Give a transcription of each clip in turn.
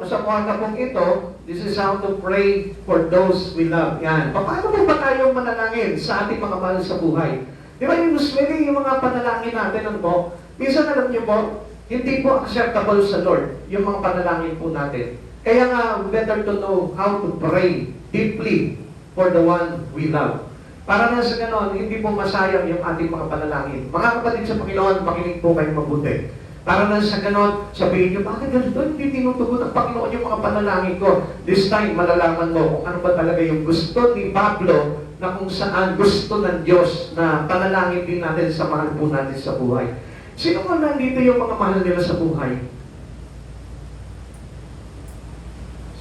sa umaga pong ito, this is how to pray for those we love. Yan. Paano po ba tayo manalangin sa ating mga mahal sa buhay? Di ba usually yung mga panalangin natin, ano po, minsan alam niyo po, hindi po acceptable sa Lord yung mga panalangin po natin. Kaya nga, better to know how to pray deeply for the one we love. Para na sa ganon, hindi po masayang yung ating mga panalangin. Mga kapatid sa Panginoon, makinig po kayong mabuti. Para na sa ganon, sabihin nyo, bakit ganito? Hindi tinutugon ng Panginoon yung mga panalangin ko. This time, malalaman mo kung ano ba talaga yung gusto ni Pablo na kung saan gusto ng Diyos na panalangin din natin sa mahal po natin sa buhay. Sino nga nandito yung mga mahal nila sa buhay?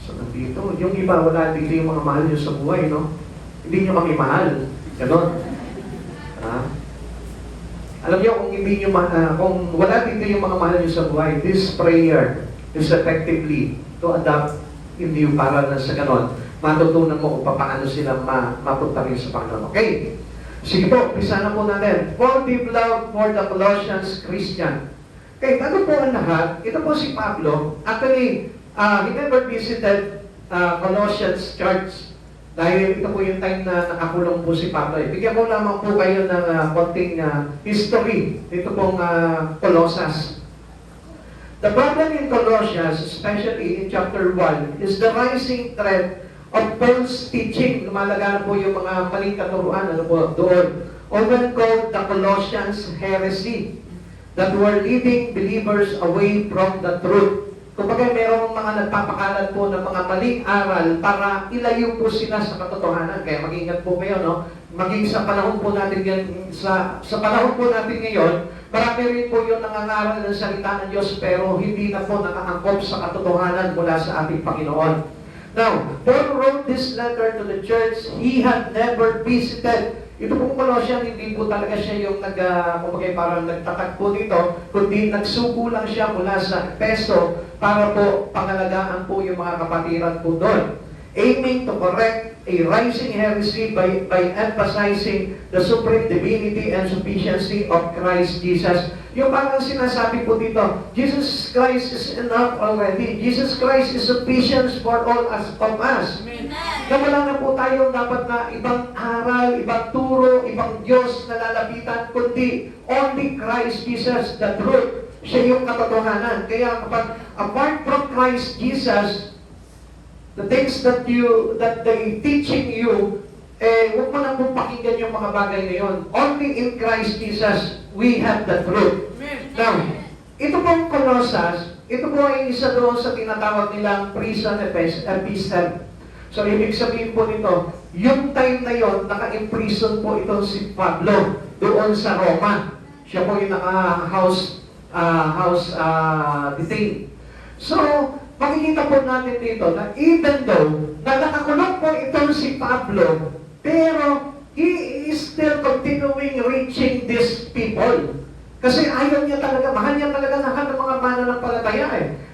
So, nandito. Yung iba, wala dito yung mga mahal nyo sa buhay, no? Hindi nyo kami mahal. Ganon. Ha? Alam niyo, kung hindi nyo, kung wala dito yung mga mahal nyo sa buhay, this prayer is effectively to adapt in you para na sa ganon. Matutunan mo kung paano sila mapunta rin sa Panginoon. Okay? Sige po, umpisa na po natin. For deep love for the Colossians Christian. Okay, ano po ang lahat? Ito po si Pablo. Actually, he never visited Colossians Church. Dahil ito po yung time na nakakulong po si Pablo. Bigyan ko lamang po kayo ng konting history dito pong Colossus. The problem in Colossians, especially in chapter 1, is the rising threat of false teaching. Lumalagaan po yung mga maling katuruan, ano po, doon. Often called the Colossians heresy, that were leading believers away from the truth. Kumbaga, merong mga nagpapakalat po ng mga maling aral para ilayo po sila sa katotohanan. Kaya mag-ingat po kayo, no? Maging sa panahon po natin sa panahon po natin ngayon, marami rin po yung nangangaral ng salita ng Diyos pero hindi na po nakaangkop sa katotohanan mula sa ating Panginoon. Now, Paul wrote this letter to the church he had never visited. Ito pong Colossian, hindi po talaga siya yung parang nagtatag po dito, kundi nagsuko lang siya mula sa Efeso para po pangalagaan po yung mga kapatiran po doon. Aiming to correct a rising heresy by emphasizing the supreme divinity and sufficiency of Christ Jesus. Yung parang sinasabi po dito, Jesus Christ is enough already. Jesus Christ is sufficient for all of us. Na wala na po tayong dapat na ibang aral, ibang turo, ibang Diyos na lalapitan, kundi only Christ Jesus, the truth. Siya yung katotohanan. Kaya kapag apart from Christ Jesus, the things that they teaching you, huwag mo nang pakinggan yung mga bagay na yun. Only in Christ Jesus, we have the truth. Now, ito pong Colossus, ito po ay isa doon sa tinatawag nilang prison epistle. So, ibig sabihin po nito, yung time na yon, naka-imprison po ito si Pablo doon sa Roma. Siya po yung naka-house detained. So, makikita po natin dito na even though na nakakulong po itong si Pablo, pero he is still continuing reaching these people. Kasi ayaw niya talaga, mahal niya talaga lahat ng mga mananampalataya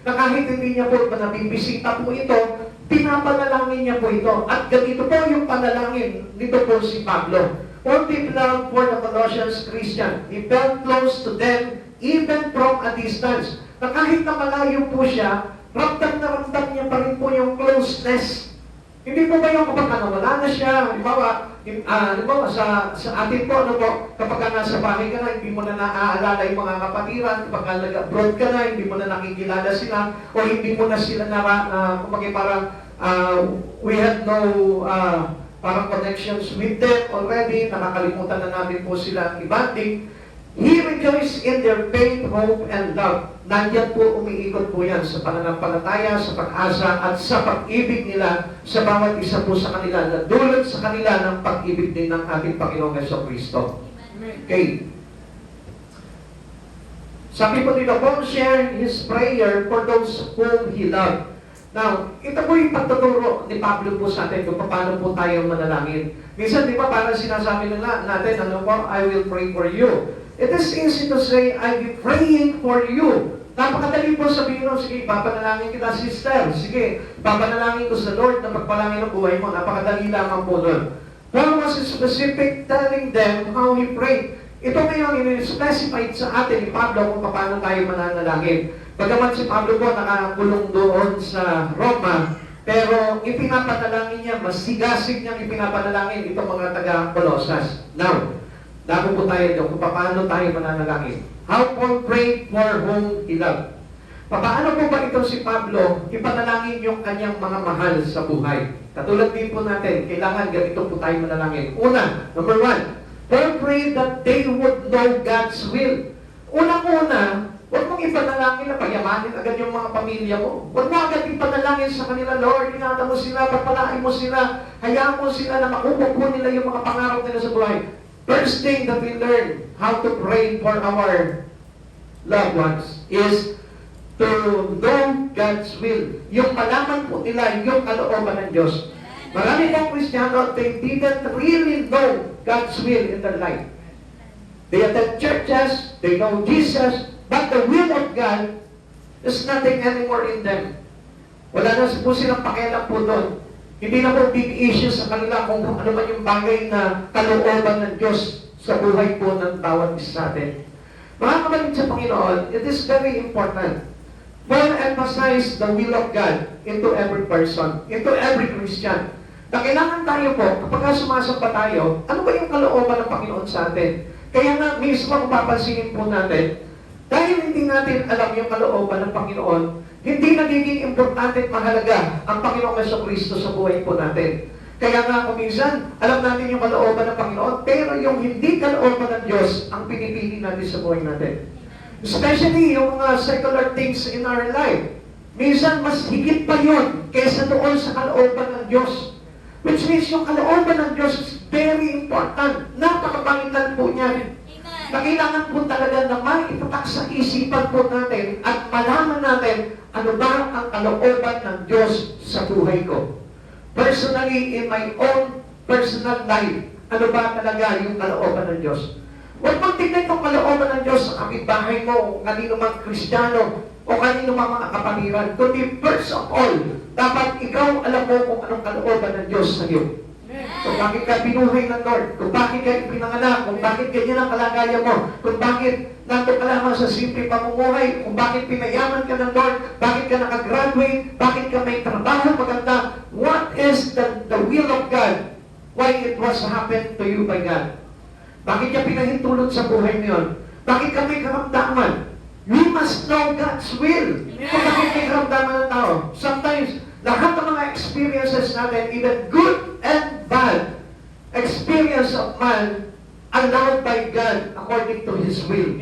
na kahit hindi niya po nabibisita po ito, pinapanalangin niya po ito. At ganito po yung panalangin nito po si Pablo. For deep love for the Colossians Christian, he felt close to them even from a distance. Na kahit na malayo po siya, ramdam na ramdam niya pa rin po yung closeness. Hindi po ba yung kapag nawala na siya, halimbawa sa atin po, kapag nasa bahay ka na, hindi mo na naaalala yung mga kapatiran, kapag nag-abroad ka na, hindi mo na nakikilala sila, o hindi mo na sila we had no parang connections with them already, nakakalimutan na natin po silang ibanding. He rejoiced in their faith, hope, and love. Nandiyan po, umiikot po yan sa pananampalataya, sa pag-asa, at sa pag-ibig nila sa bawat isa po sa kanila, na dulot sa kanila ng pag-ibig din ng ating Panginoong Jesucristo. Okay. Sabi po dito, Paul shared his prayer for those whom he loved. Now, ito po yung pagtuturo ni Pablo po sa atin kung paano po tayo manalangin. Minsan, di ba, parang sinasabi nila natin, I will pray for you. It is easy to say, I'll be praying for you. Napakadali po sabihin mo, sige, papanalangin kita, sister. Sige, papanalangin ko sa Lord na pagpalangin ang buhay mo. Napakadali lamang po nun. Paul was specific telling them how he prayed. Ito ngayon, in-specified sa atin ni Pablo kung paano tayo mananalangin. Bagaman si Pablo po nakakulong doon sa Roma, pero ipinapanalangin niya, masigasig niyang ipinapanalangin itong mga taga-Colosas. Now, dako po tayo doon kung paano tayo mananalangin. How Paul prayed for whom he loved. Paano po ba ito si Pablo ipanalangin yung kanyang mga mahal sa buhay? Katulad din po natin, kailangan ganito po tayo manalangin. Una, number 1, Paul prayed that they would know God's will. Unang-una, huwag mong ipanalangin na payamanin agad yung mga pamilya mo. Huwag mo agad ipanalangin sa kanila, Lord, ingatan mo sila, pagpalain mo sila, hayaan mo sila na makuha po nila yung mga pangarap nila sa buhay. First thing that we learn how to pray for our loved ones is to know God's will. Yung malaman po nila yung kalooban ng Diyos. Marami pong Kristiyano, they didn't really know God's will in their life. They attend churches, they know Jesus, but the will of God is nothing anymore in them. Wala na po silang pakialam po doon. Hindi na po big issue sa kanila kung ano man yung bagay na kalooban ng Diyos sa buhay po ng bawat isa sa atin. Mga kapatid sa Panginoon, it is very important. Paul emphasized the will of God into every person, into every Christian. Na kailangan tayo po, kapag sumasamba tayo, ano ba yung kalooban ng Panginoon sa atin? Kaya nga, mismo kung papansinin po natin, dahil hindi natin alam yung kalooban ng Panginoon, hindi nagiging importante at mahalaga ang Panginoong Jesucristo sa buhay po natin. Kaya nga, kung minsan, alam natin yung kalooban ng Panginoon, pero yung hindi kalooban ng Diyos ang pinipili natin sa buhay natin. Especially yung mga secular things in our life. Minsan, mas higit pa yun kaysa doon sa kalooban ng Diyos. Which means yung kalooban ng Diyos is very important. Napakapangitan po niya. Na kailangan po talaga na maitatak sa isipan po natin at malaman natin ano ba ang kalooban ng Diyos sa buhay ko. Personally, in my own personal life, ano ba talaga yung kalooban ng Diyos? Huwag mong tignan yung kalooban ng Diyos sa kapitbahay mo, o kanino mang Kristiyano, o kanino mang mga kapatiran. Kundi first of all, dapat ikaw alam mo kung anong kalooban ng Diyos sa iyo. Kung bakit ka binuhay ng Lord, kung bakit ka ipinanganak, kung bakit ganyan ang kalagayan mo, kung bakit nato ka lamang sa simple pamumuhay, kung bakit pinayaman ka ng Lord, bakit ka nakagraduate, bakit ka may trabaho maganda, what is the will of God? Why it was happened to you by God? Bakit niya pinahintulot sa buhay niyon? Bakit ka may karamdaman? We must know God's will. Kung bakit may karamdaman ng tao. Sometimes, lahat ng mga experiences natin, even good and bad experience of man, allowed by God according to His will.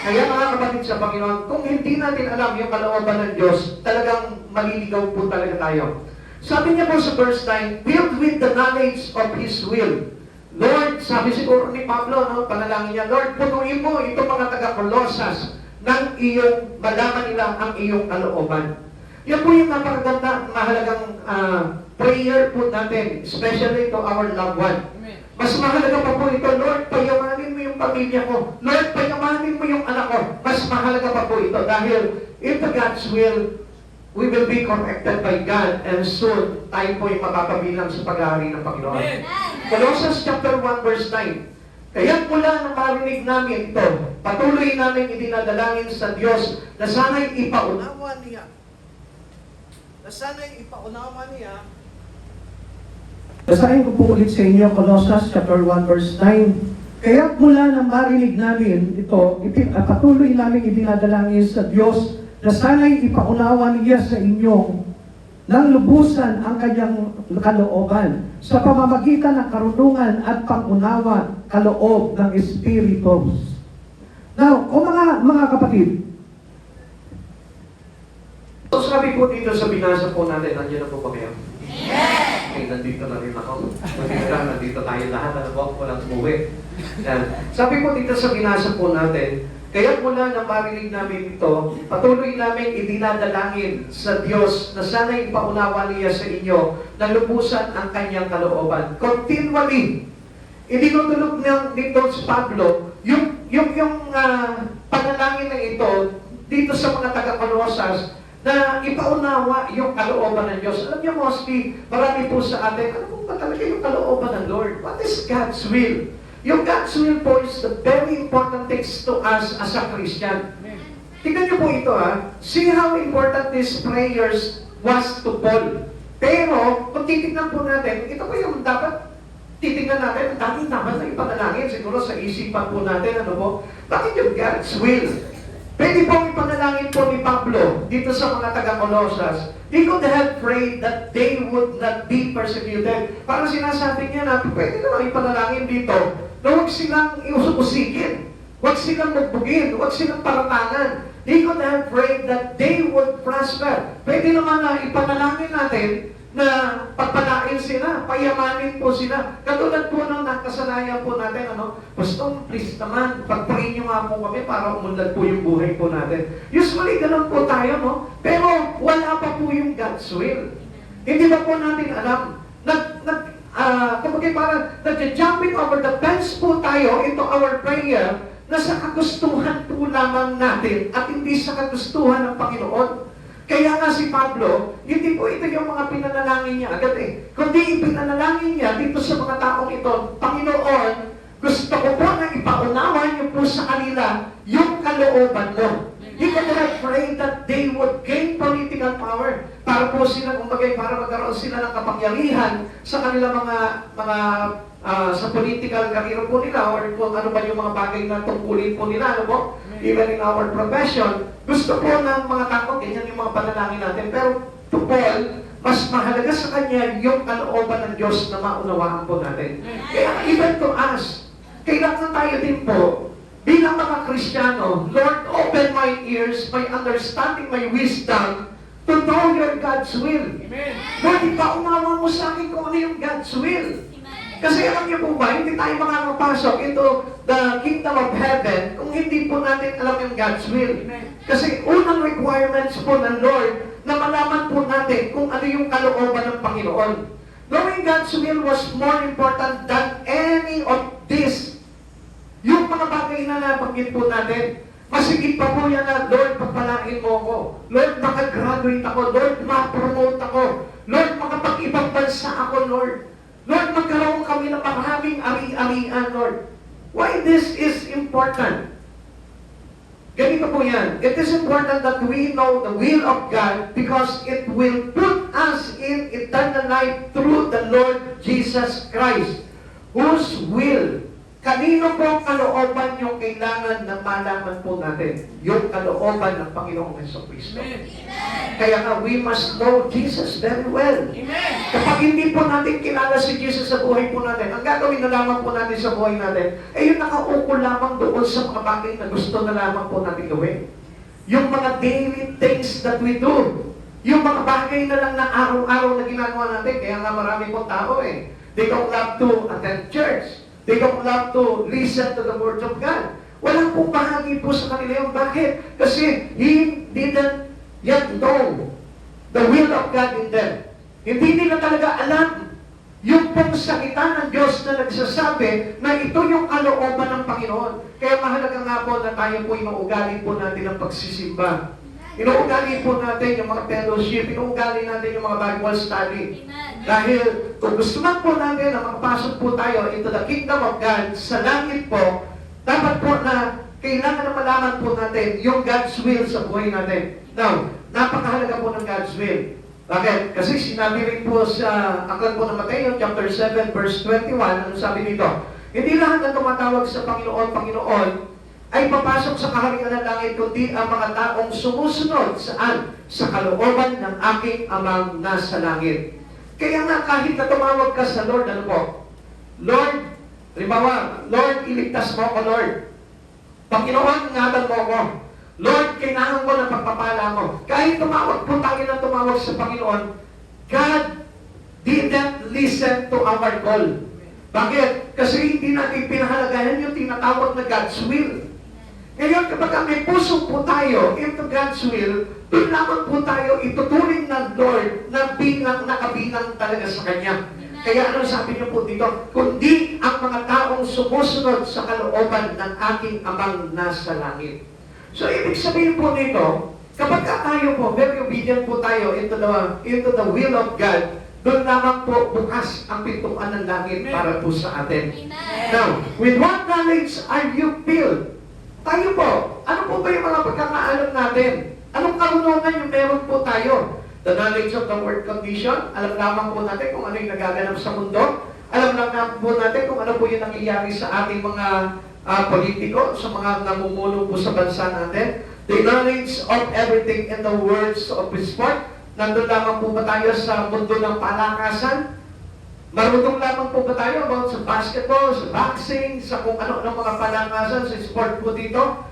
Kaya mga kapatid sa Panginoon, kung hindi natin alam yung kalooban ng Diyos, talagang maliligaw po talaga tayo. Sabi niya po sa verse 9, filled with the knowledge of His will. Lord, sabi siguro ni Pablo, no, panalangin niya, Lord, punuin mo itong mga taga-Colosas ng iyong, malaman nila ang iyong kalooban. Yan po yung napakaganda, mahalagang prayer po natin, especially to our loved one. Mas mahalaga pa po ito, Lord, payamanin mo yung pamilya ko. Lord, payamanin mo yung anak ko. Mas mahalaga pa po ito dahil if the God's will, we will be corrected by God and soon tayo po yung mapapabilang sa pag-aari ng Panginoon. Colossians chapter 1 verse 9. Kaya mula nang marinig namin ito, patuloy namin idinadalangin sa Diyos na sana'y ipaunawa niya. Basahin ko po ulit sa inyo, Colossians chapter 1 verse 9. Kaya mula nang marinig namin ito, patuloy namin idinadalangin sa Diyos na sana'y ipaunawa niya sa inyo ng lubusan ang kanyang kalooban sa pamamagitan ng karunungan at pangunawa kaloob ng Espiritu. Now, o mga kapatid, so sabi po dito sa binasa po natin, nandiyan na po ba kayo? Yes! Okay, nandito na rin ako. Nandito tayo lahat, huwag ko lang umuwi. Sabi po dito sa binasa po natin, kaya mula na marinig namin ito, patuloy namin idinadalangin sa Diyos na sana'y ipaunawa niya sa inyo na lubusan ang kanyang kalooban. Continually, idinutulog nito si Pablo, yung panalangin na ito dito sa mga taga-Colosas na ipaunawa yung kalooban ng Diyos. Alam niyo, mostly, marami po sa atin, ano po ba talaga yung kalooban ng Lord? What is God's will? Yung God's will po is the very important things to us as a Christian. Tingnan niyo po ito See how important these prayers was to Paul. Pero, kung titignan po natin, ito po yung dapat titignan natin, ang dapat na ipanalangin siguro sa isipan po natin, ano po? Bakit yung God's will? Pwede pong ipanalangin po ni Pablo dito sa mga taga-Colosas. He could have prayed that they would not be persecuted. Parang sinasabi niya na pwede naman ipanalangin dito na huwag silang iusukusikin, huwag silang magbugin, huwag silang paratangan. He could have prayed that they would prosper. Pwede naman na ipanalangin natin na pagpalain sila, payamanin po sila. Katulad po ng nakasanayan po natin, Pastor, please naman, pag-pray nyo nga po kami para umunlad po yung buhay po natin. Usually, ganun po tayo, Pero wala pa po yung God's will. Hindi ba po natin alam? Kumbaga parang nag-jumping over the fence po tayo into our prayer na sa kagustuhan po lamang natin at hindi sa kagustuhan ng Panginoon. Kaya nga si Pablo, hindi po ito yung mga pinanalangin niya agad kundi ipinanalangin niya dito sa mga taong ito, Panginoon, gusto ko po na ipaunawa niyo po sa kanila yung kalooban mo. He could have prayed that they would gain political power para po sila, para magkaroon sila ng kapangyarihan sa kanilang mga sa political career po nila or kung ano ba yung mga bagay na tungkulin po nila, even in our profession. Gusto po ng mga tao, ganyan yung mga panalangin natin. Pero to Paul, mas mahalaga sa kanya yung kalooban ng Diyos na maunawaan po natin. Kaya even to us, kailangan tayo din po, bilang mga Kristiyano, Lord, open my ears, my understanding, my wisdom, to know your God's will. Amen. Lord, ipaunawa mo sa akin kung ano yung God's will. Kasi alam niyo po ba, hindi tayo makakapasok into the kingdom of heaven kung hindi po natin alam yung God's will. Kasi unang requirements po ng Lord na malaman po natin kung ano yung kalooban ng Panginoon. Knowing God's will was more important than any of this. Yung mga bagay na nabanggit po natin, masigit pa po yan na, Lord, pagpalain mo ako. Lord, makagraduate ako. Lord, ma-promote ako. Lord, makapag-ibang bansa ako, Lord. Lord, magkaroon kami ng maraming ari-arian, Lord. Why this is important? Ganito po yan. It is important that we know the will of God because it will put us in eternal life through the Lord Jesus Christ, whose will. Kanino po ang kalooban yung kailangan na malaman po natin? Yung kalooban ng Panginoong Jesucristo. Kaya nga, we must know Jesus very well. Amen. Kapag hindi po natin kilala si Jesus sa buhay po natin, ang gagawin na lamang po natin sa buhay natin, yung nakauko lamang doon sa mga bagay na gusto na lamang po natin gawin. Yung mga daily things that we do. Yung mga bagay na lang na araw-araw na ginagawa natin. Kaya nga marami po tao They don't love to attend church. They don't love to listen to the Word of God. Walang pong bahagi po sa kanila yung bakit? Kasi he didn't yet know the will of God in them. Hindi nila talaga alam yung pong salita ng Diyos na nagsasabi na ito yung kalooban ng Panginoon. Kaya mahalaga nga po na tayo po inuugali po natin ang pagsisimba. Inuugali po natin yung mga fellowship, inuugali natin yung mga Bible study. Dahil kung gusto man po natin na makapasok po tayo into the kingdom of God sa langit po, dapat po na kailangan na malaman po natin yung God's will sa buhay natin. Now, napakahalaga po ng God's will. Bakit? Kasi sinabi rin po sa aklat po ng Mateo, chapter 7, verse 21, ano sabi dito? Hindi lahat na tumatawag sa Panginoon, Panginoon, ay papasok sa kaharian ng langit, kundi ang mga taong sumusunod saan? Sa kalooban ng aking amang nasa langit. Kaya nga kahit na tumawag ka sa Lord, ano po? Lord, halimbawa, Lord, iligtas mo ako, Lord. Panginoon, ingatan mo ako. Lord, kailangan ko ng pagpapala mo. Kahit tumawag po tayo na tumawag sa Panginoon, God didn't listen to our call. Bakit? Kasi hindi natin pinahalagahan yung tinatawag na God's will. Ngayon, kapag may puso po tayo into God's will, doon lamang po tayo ituturing ng Lord na nakabilang talaga sa Kanya. Kaya ano sabi niyo po dito? Kundi ang mga taong sumusunod sa kalooban ng aking amang nasa langit. So, ibig sabihin po nito, kapag tayo po, very obedient po tayo into the will of God, doon lamang po bukas ang pintuan ng langit para po sa atin. Now, with what knowledge are you filled? Tayo po, ano po ba yung mga pagkakaalam natin? Anong karunungan yung meron po tayo? The knowledge of the world condition, alam lamang po natin kung ano yung nagaganap sa mundo. Alam lang po natin kung ano po yung nangyayari sa ating mga politiko, sa mga namumuno po sa bansa natin. The knowledge of everything in the words of sport. Nandun lamang po ba tayo sa mundo ng palakasan? Marunong lamang po ba tayo about sa basketball, sa boxing, sa kung ano-ano mga palakasan, sa sport po dito?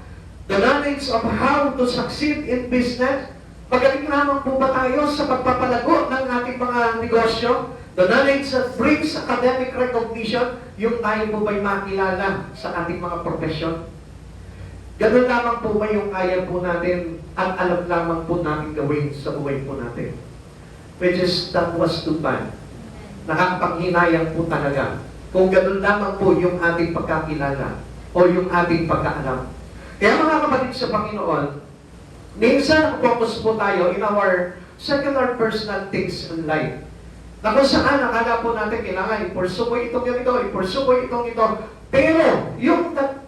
The knowledge of how to succeed in business. Magaling lamang po ba tayo sa pagpapalago ng ating mga negosyo? The knowledge that brings academic recognition, yung tayo po ba'y makilala sa ating mga profesyon? Ganun lamang po ba yung kaya po natin at alam lamang po natin gawin sa buhay po natin? Which is, that was too bad. Nakakapanghinayang po talaga kung ganun lamang po yung ating pagkakilala o yung ating pagkaalam. Kaya mga kapatid sa Panginoon, minsan focus po tayo in our secular personal things in life. Na kung saan nakala po natin kailangan i-pursue mo itong ganito, i-pursue mo itong ito. Pero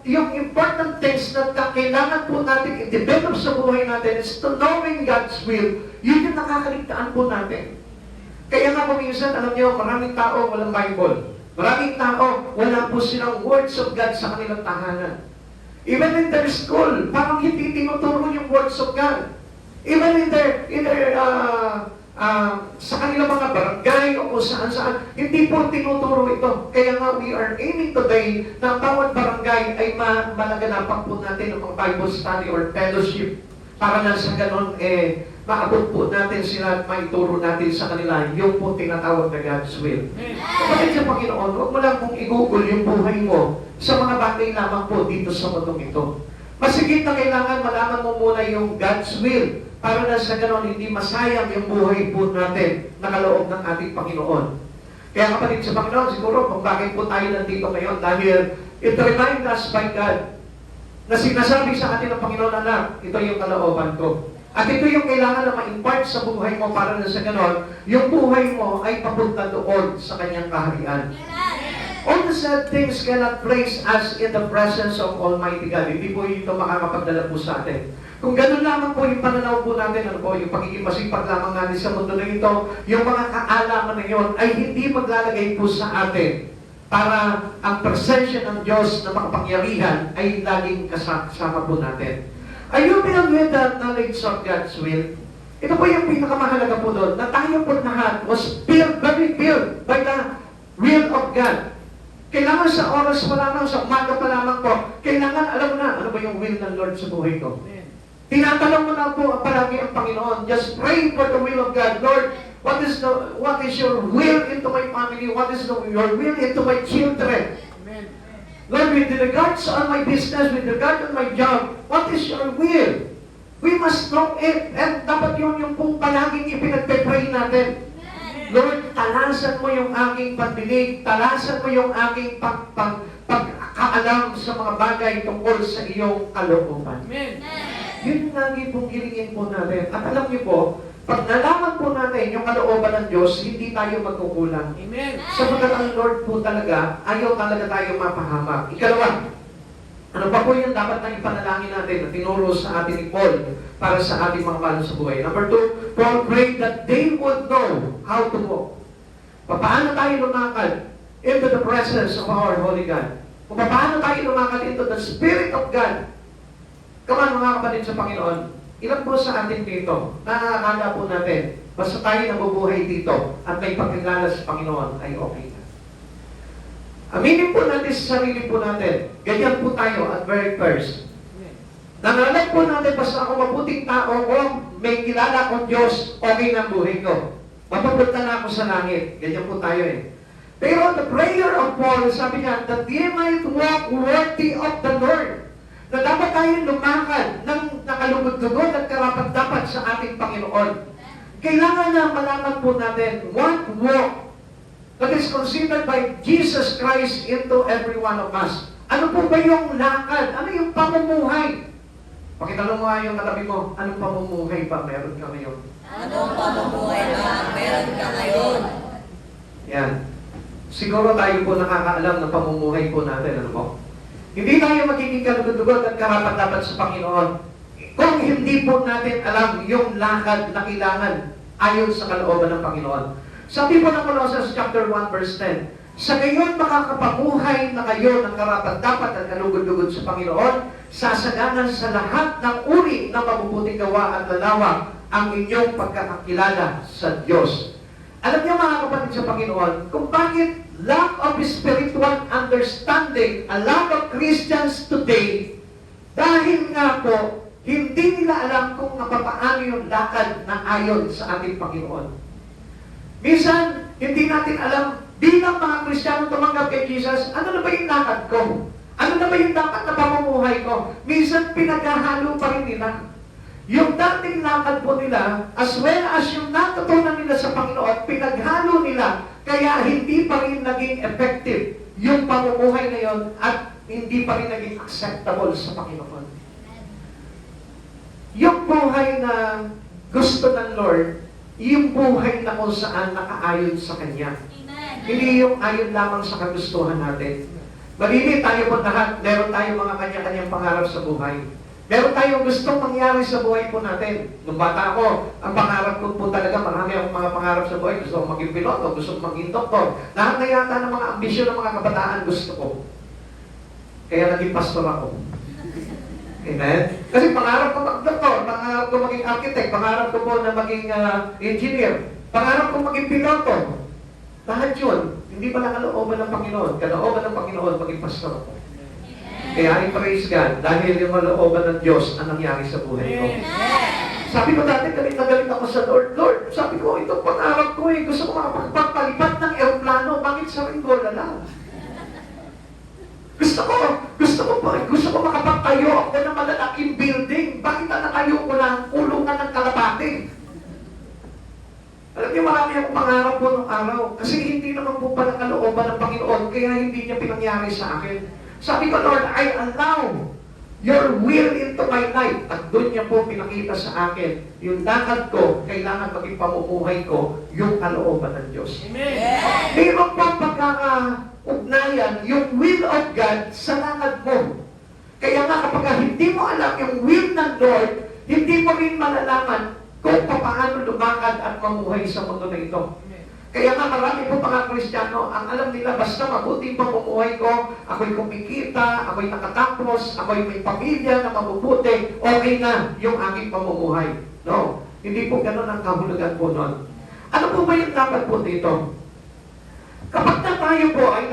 yung important things na kailangan po natin i-develop sa buhay natin is to knowing God's will. Yun yung nakakaligtaan po natin. Kaya nga po minsan, alam niyo, maraming tao walang Bible. Maraming tao, wala po silang words of God sa kanilang tahanan. Even in their school, parang hindi tinuturo yung words of God. Even in their sa kanilang mga barangay o kung saan-saan, hindi po tinuturo ito. Kaya nga we are aiming today na bawat barangay ay malaganapan po natin ng mga Bible study or fellowship para na sa ganon, maabot po natin sila at maituro natin sa kanila yung po tinatawag na God's will. Kapatid sa Panginoon, huwag mo lang kung i-google yung buhay mo sa mga bagay lamang po dito sa mundong ito. Masigit na kailangan malaman mo muna yung God's will para na sa ganon hindi masayang yung buhay po natin na kaloob ng ating Panginoon. Kaya kapatid sa Panginoon, siguro kung bakit po tayo nandito ngayon dahil it reminds us by God na sinasabi sa atin ng Panginoon, anak, ito yung kalooban ko. At ito yung kailangan na ma-impart sa buhay mo para na sa ganon, yung buhay mo ay papunta doon sa kanyang kaharian. All the sad things cannot place us in the presence of Almighty God. Hindi po ito makakapagdala po sa atin. Kung gano'n lamang po yung pananaw po natin, ano po, yung pagiging masipag lamang natin sa mundo na ito, yung mga kaalaman na yun ay hindi maglalagay po sa atin para ang presensya ng Diyos na makapangyarihan ay laging kasama po natin. Are you filled with the knowledge of God's will? Ito po yung pinakamahalaga po doon, na tayo po lahat was filled, very filled by the will of God. Kailangan sa oras pa lamang, sa umaga pa lamang po, kailangan alam mo na, ano ba yung will ng Lord sa buhay ko? Tinatanong mo na po palagi ang Panginoon, just pray for the will of God. Lord, what is your will into my family? What is your will into my children? Amen. Lord, with regards on my business, with regard on my job, what is your will? We must know it. And dapat yun yung pong palaging ipinagpe-pray natin. Lord, talasan mo yung aking pagdinig, talasan mo yung aking pagkaalam sa mga bagay tungkol sa iyong kalooban. Amen. Yun yung lagi pong hilingin po natin. At alam niyo po, pag nalaman po natin yung kalooban ng Diyos, hindi tayo magkukulang. Amen. Sabagat ang Lord po talaga, ayaw talaga tayo mapahamak. Ikalawa, ano pa po yung dapat na ipanalangin natin na tinuro sa atin ni Paul para sa ating mga mahal sa buhay? Number 2, Paul prayed that they would know how to walk. Paano tayo lumakad into the presence of our Holy God? Kung paano tayo lumakad into the Spirit of God? Come on mga kapatid sa Panginoon, ilan po sa atin dito, nakakala po natin, basta tayo nabubuhay dito at may pagkilala sa Panginoon ay okay na. Aminin po natin sa sarili po natin, ganyan po tayo at very first. Nangalan po natin, basta ako mabuting tao ko, may kilala kong Diyos, okay na ang buhay ko. Mapapunta na ako sa langit. Ganyan po tayo eh. Pero the prayer of Paul, sabi niya, that they might walk worthy of the Lord. Na dapat tayo lumakad ng nakalugod-lugod at karapat-dapat sa ating Panginoon. Kailangan na malaman po natin what walk that is considered by Jesus Christ into every one of us. Ano po ba yung lakad? Ano yung pamumuhay? Pakitanong mo nga yung katabi mo, anong pamumuhay ba meron ka ngayon? Anong pamumuhay ba meron ka ngayon? Yan. Siguro tayo po nakakaalam ng pamumuhay po natin, ano po? Hindi tayo magiging kalugod-lugod at karapat-dapat sa Panginoon kung hindi po natin alam yung lakad na kailangan ayon sa kalooban ng Panginoon. Sabi po ng Colossians chapter 1 verse 10, sa gayon makakapamuhay na kayo ng karapat-dapat at kalugod-lugod sa Panginoon, sasaganan sa lahat ng uri ng mabubuting gawa at lalawa ang inyong pagkakakilala sa Diyos. Alam niyo mga kapatid sa Panginoon, kung bakit lack of spiritual understanding, a lot of Christians today, dahil nga po, hindi nila alam kung paano yung lakad na ayon sa ating Panginoon. Minsan, hindi natin alam, bilang mga Kristiyano tumanggap kay Jesus, ano na ba yung lakad ko? Ano na ba yung dapat na pamumuhay ko? Minsan, pinaghahalo pa rin nila. Yung dating lakad po nila, as well as yung natutunan nila sa Panginoon, pinaghalo nila, kaya hindi pa rin naging effective yung pamumuhay na yon at hindi pa rin naging acceptable sa Panginoon. Yung buhay na gusto ng Lord, yung buhay na kung saan nakaayon sa Kanya. Hindi yung ayon lamang sa kagustuhan natin. Malili tayo po lahat, meron tayong mga kanya-kanyang pangarap sa buhay. Meron tayong gustong mangyari sa buhay po natin. Nung bata ako, ang pangarap ko po talaga, marami akong mga pangarap sa buhay. Gusto kong maging piloto, gusto kong maging doktor. Lahat na yata ng mga ambisyon ng mga kabataan gusto ko. Kaya naging pastor ako. Amen? Kasi pangarap ko mag-doktor, pangarap ko maging architect, pangarap ko po na maging engineer, pangarap ko maging piloto. Lahat yun, hindi pala kalooban ng Panginoon. Kalooban ng Panginoon, maging pastor ako. Kaya I praise God, dahil yung kalooban ng Diyos ang nangyari sa buhay ko. Sabi ko dati, galit na galit ako sa Lord. Lord, sabi ko, itong pangarap ko eh, gusto ko makapagpapalipad ng aeroplano, bakit sa Ringola lang? Gusto ko makapagtayo ako ng malalaking building. Bakit na natayo ko lang kulungan ng kalapate? Alam niyo, marami akong pangarap po nung araw. Kasi hindi naman po pala kalooban ng Panginoon, kaya hindi niya pinangyari sa akin. Sabi ko, Lord, I allow your will into my life. At doon niya po pinakita sa akin, yung lakad ko, kailangan maging pamumuhay ko, yung kalooban ng Diyos. Amen. Mayroon po pagkakaugnayan yung will of God sa lakad mo. Kaya nga kapag hindi mo alam yung will ng Lord, hindi mo rin malalaman kung paano lumakad at mamuhay sa mundo na ito. Kaya nga marami po mga Kristiyano, ang alam nila, basta mabuting pamumuhay ko, ako'y kumikita, ako'y nakatapos, ako'y may pamilya na mabubuti, okay na yung aking pamumuhay. No, hindi po ganun ang kahulugan po nun. Ano po ba yung dapat po dito? Kapag na tayo po ay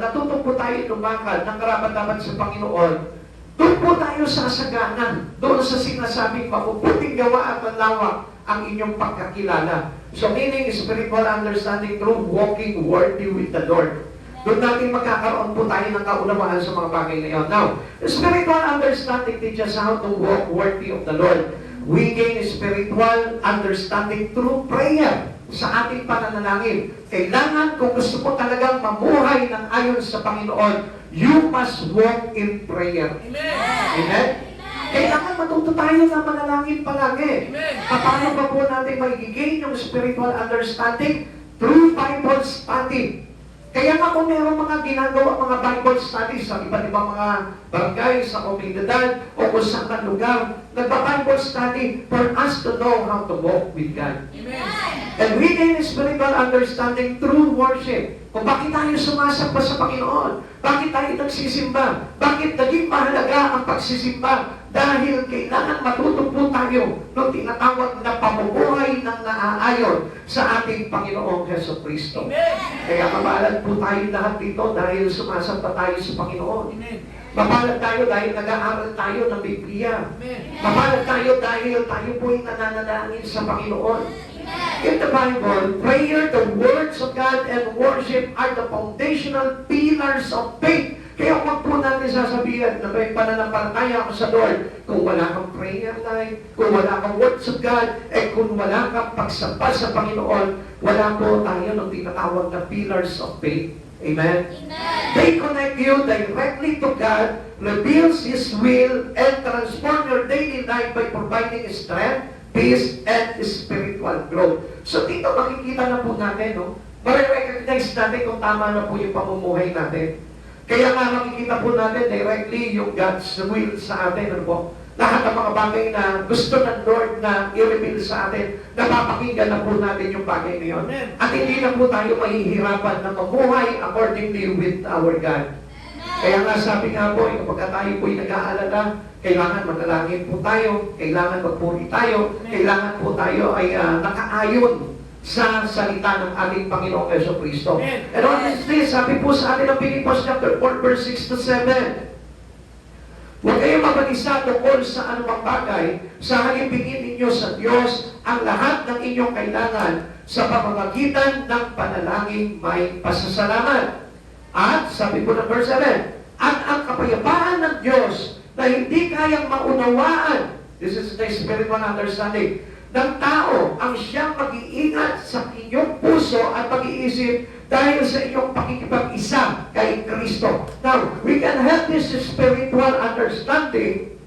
natuto po tayo lumakad ng karapat-dapat sa Panginoon, doon po tayo sasagana, doon sa sinasabing mabubuting gawa at lawak ang inyong pagkakilala. So meaning, spiritual understanding through walking worthy with the Lord. Doon natin magkakaroon po tayo ng kaunawaan sa mga bagay na yun. Now, spiritual understanding teaches how to walk worthy of the Lord. We gain spiritual understanding through prayer sa ating pananalangin. Kailangan, kung gusto mo talagang mamuhay ng ayon sa Panginoon, you must walk in prayer. Amen. Amen? Kailangan matuto tayo na manalangin palagi. Amen. Paano pa po natin magiging yung spiritual understanding? Through Bible study. Kaya nga kung meron mga ginagawa, mga Bible studies sa iba't ibang mga barangay, sa komunidad, o kung saan man lugar, nagpa-Bible study for us to know how to walk with God. Amen. And we gain spiritual understanding through worship. Kung bakit tayo sumasamba sa Panginoon? Bakit tayo nagsisimba? Bakit naging mahalaga ang pagsisimba? Dahil kailangan matuto po tayo ng tinatawag na pamumuhay ng naaayon sa ating Panginoong Jesucristo. Kaya mabalad po tayo lahat dito dahil sumasamba tayo sa Panginoon. Mabalad tayo dahil nag-aaral tayo ng Biblia. Mabalad tayo dahil tayo po ay nananalangin sa Panginoon. In the Bible, prayer, the words of God, and worship are the foundational pillars of faith. Kaya huwag po natin sasabihin na may pananampalataya ako sa Lord. Kung wala kang prayer life, kung wala kang words of God, kung wala kang pagsamba sa Panginoon, wala po tayo ng tinatawag na pillars of faith. Amen? They connect you directly to God, reveals His will, and transform your daily life by providing strength, peace, and spiritual growth. So dito makikita na po natin, no? Marirecognize natin kung tama na po yung pamumuhay natin. Kaya nga makikita po natin directly yung God's will sa atin. Ano po? Lahat ng mga bagay na gusto ng Lord na i-reveal sa atin, napapakinggan na po natin yung bagay na yun. At hindi na po tayo mahihirapan na mamuhay accordingly with our God. Kaya nga sabi nga po, kapag tayo po'y nag-aalala, kailangan manalangin po tayo, kailangan magpuri tayo, kailangan po tayo ay nakaayon sa salita ng ating Panginoong Jesucristo. And on this day, sabi po sa atin ng Philippians chapter 4, verse 6 to 7, huwag kayong mabalisa tungkol sa anumang bagay, sa halipingin ninyo sa Diyos ang lahat ng inyong kailangan sa pamamagitan ng panalangin may pasasalamat. At, sabi po ng verse 7, at ang kapayapaan ng Diyos na hindi kayang maunawaan, this is the spiritual understanding, ng tao ang siyang mag-iingat sa inyong puso at pag-iisip dahil sa inyong pakikipag-isa kay Kristo. Now, we can have this spiritual understanding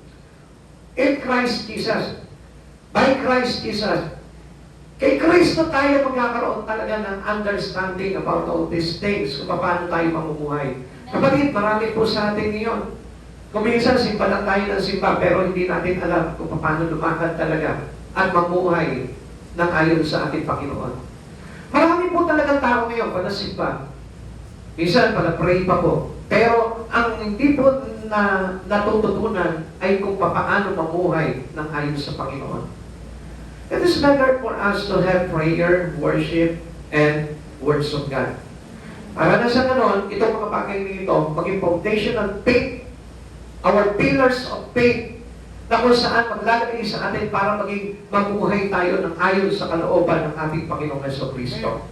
in Christ Jesus. By Christ Jesus. Kay Kristo tayo magkakaroon talaga ng understanding about all these things, kung paano tayo mamumuhay. Kapatid, marami po sa atin ngayon. Kung minsan, simba lang tayo ng simba, pero hindi natin alam kung paano lumakad talaga at mamuhay ng ayon sa ating Panginoon. Marami po talagang tao ngayon pala simba. Minsan pala pray pa po. Pero ang hindi po na natututunan ay kung paano mamuhay ng ayon sa Panginoon. It is better for us to have prayer, worship, and words of God. Para na sa ganon, itong mga bagay nito, maging foundational faith, our pillars of faith, na kung saan maglalagay sa atin para maging mamuhay tayo ng ayon sa kalooban ng ating Panginoong Jesucristo.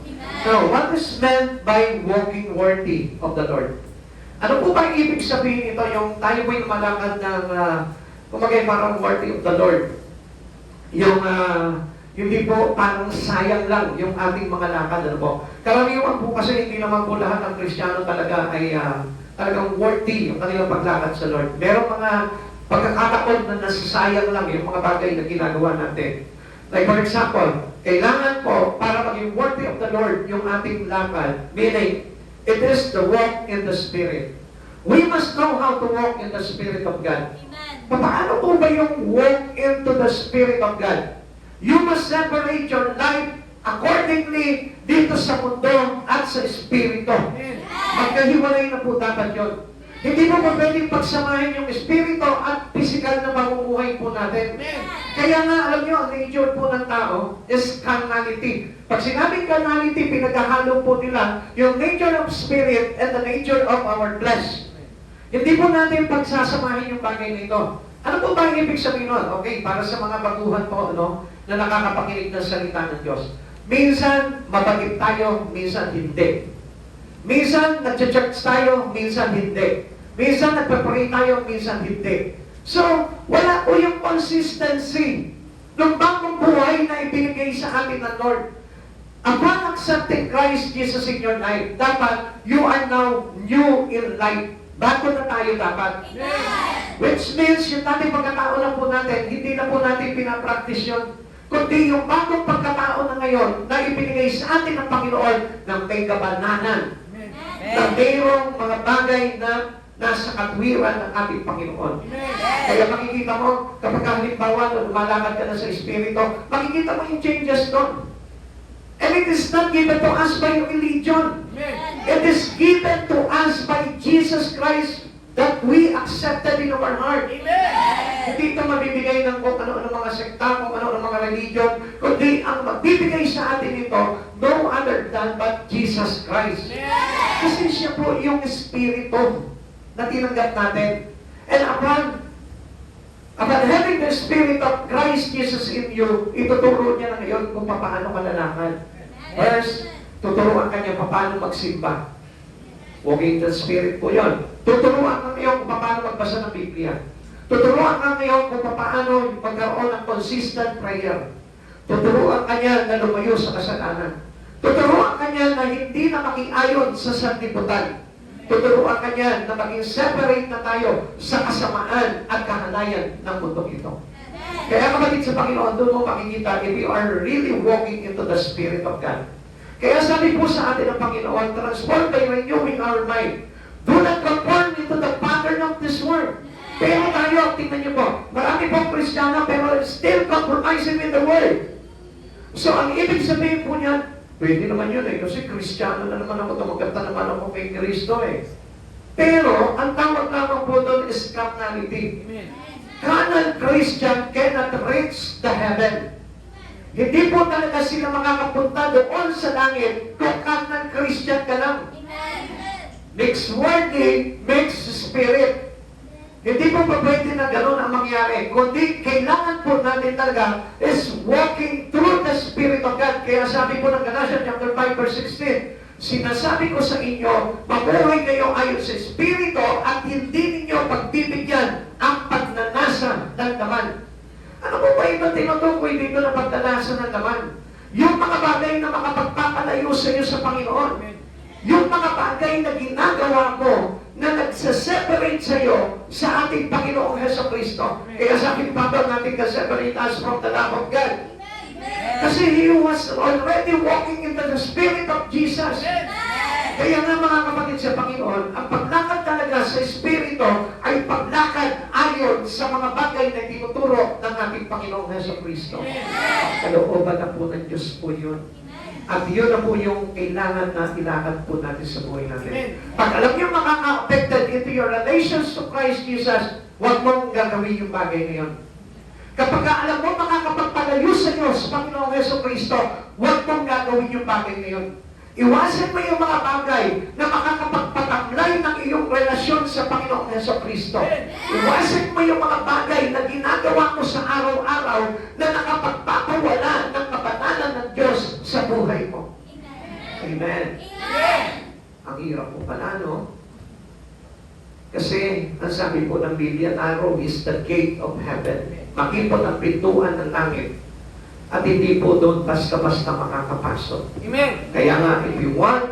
Now, what is meant by walking worthy of the Lord? Ano po ba ibig sabihin ito? Yung tayo po'y lumalakad ng, kumagay parang worthy of the Lord. Yung, hindi po parang sayang lang yung ating mga lakad. Ano po? Karaniwan po kasi hindi naman po lahat ng Kristiyano talaga ay talagang worthy yung kanilang paglakad sa Lord. Merong mga pagkakataon na nasasayang lang yung mga bagay na ginagawa natin. Like for example, kailangan po para maging worthy of the Lord yung ating lakad, meaning, it is the walk in the Spirit. We must know how to walk in the Spirit of God. Amen. Paano po ba yung walk into the Spirit of God? You must separate your life accordingly dito sa mundo at sa Espiritu. Magkahiwalay na po dapat yun. Hindi mo ba pwedeng pagsamahin yung Espiritu at physical na mamumuhay po natin? Kaya nga, alam nyo, ang nature po ng tao is carnality. Pag sinabing carnality, pinaghahalo po nila yung nature of Spirit and the nature of our flesh. Hindi po natin pagsasamahin yung bagay nito. Ano po ba ang ibig sabihin nun? Okay, para sa mga baguhan po, na nakakapakinig ng salita ng Diyos. Minsan, mabagit tayo, minsan hindi. Minsan, nag-church tayo, minsan hindi. Minsan nagpa-pray tayo, minsan hindi. So, wala po yung consistency ng bagong buhay na ibinigay sa atin ng Lord. Upon accepting Christ Jesus in your life, dapat you are now new in life. Bago na tayo dapat. Which means, yung dating pagkatao na po natin, hindi na po natin pinapractice yun. Kundi yung bagong pagkatao na ngayon na ibinigay sa atin ng Panginoon ng may kabananan. Na mayroong mga bagay na nasa katwiran ng ating Panginoon. Kaya makikita mo, kapag halimbawa, lumalakad ka na sa Espiritu, makikita mo yung changes doon. And it is not given to us by religion. It is given to us by Jesus Christ that we accepted in our heart. Hindi ito mabibigay ng kung ano-ano mga sekta, kung ano-ano mga religion, kundi ang magbibigay sa atin ito, no other than but Jesus Christ. Kasi siya po yung Espiritu na tinanggap natin. And upon having the Spirit of Christ Jesus in you, ituturo niya na ngayon kung paano ka lalakad. First, tuturuan ka niya paano magsimba. Walking in the Spirit po yun. Tuturuan ka ngayon kung paano magbasa ng Biblia. Tuturuan ka ngayon kung paano magkaroon ng consistent prayer. Tuturuan ka niya na lumayo sa kasalanan. Tuturuan ka niya na hindi na makiayon sa sanlibutan. Tuturuan ka niya na maging separate na tayo sa kasamaan at kahalayan ng mundong ito. Kaya kapatid sa Panginoon, doon mo makikita if you are really walking into the Spirit of God. Kaya sabi po sa atin ng Panginoon, transformed by renewing our mind. Do not conform into the pattern of this world. Pero tayo, tingnan niyo po, marami pong Kristiyano pero still compromising with the world. So, ang ibig sabihin po niyan, pwede naman yun eh, kasi Kristiyano na naman ako, tumagkata naman ako kay Kristo eh. Pero, ang tawag lamang po doon is carnality. Carnal Christian cannot reach the heaven. Hindi po talaga sila makakapunta doon sa langit kung carnal Christian ka lang. Mixed worldly, mixed spirit. Hindi po pa pwede na gano'n ang mangyari. Kundi kailangan po natin talaga is walking through the Spirit of God. Kaya sabi po ng Galatians chapter 5 verse 16, sinasabi ko sa inyo, mabuhay kayo ayon sa Espiritu at hindi ninyo pagbibigyan ang pagnanasa ng laman. Ano po ba ito tinutukoy dito na pagnanasa ng laman? Yung mga bagay na makapagpapalayo sa iyo sa Panginoon. Yung mga bagay na ginagawa ko na nagsaseparate sa iyo sa ating Panginoong Jesucristo. Kaya sabi ni Pablo, natin ka-separate us from the love of God. Kasi he was already walking into the Spirit of Jesus. Kaya nga mga kapatid sa Panginoon, ang paglakad talaga sa Espiritu ay paglakad ayon sa mga bagay na tinuturo ng ating Panginoong Jesucristo. Kalooban na po ng Diyos po yun. At yun na po yung kailangan na ilakad po natin sa buhay natin. Pag alam niyo makaka-affected into your relations to Christ Jesus, huwag mong gagawin yung bagay na yun. Kapag alam mo makakapagpalayo sa iyo sa Panginoong Jesucristo, huwag mong gagawin yung bagay na yun. Iwasan mo yung mga bagay na makakapagpatamlay ng iyong relasyon sa Panginoong Jesucristo. Iwasan mo yung mga bagay na ginagawa mo sa araw-araw na nakapagpapawala ng kabanalan ng Diyos sa buhay mo. Amen. Ang hirap po pala, no? Kasi, ang sabi po ng Biblia, narrow is the gate of heaven. Makipot ang pintuan ng langit. At hindi po doon basta-basta makakapasok. Amen. Kaya nga, if you want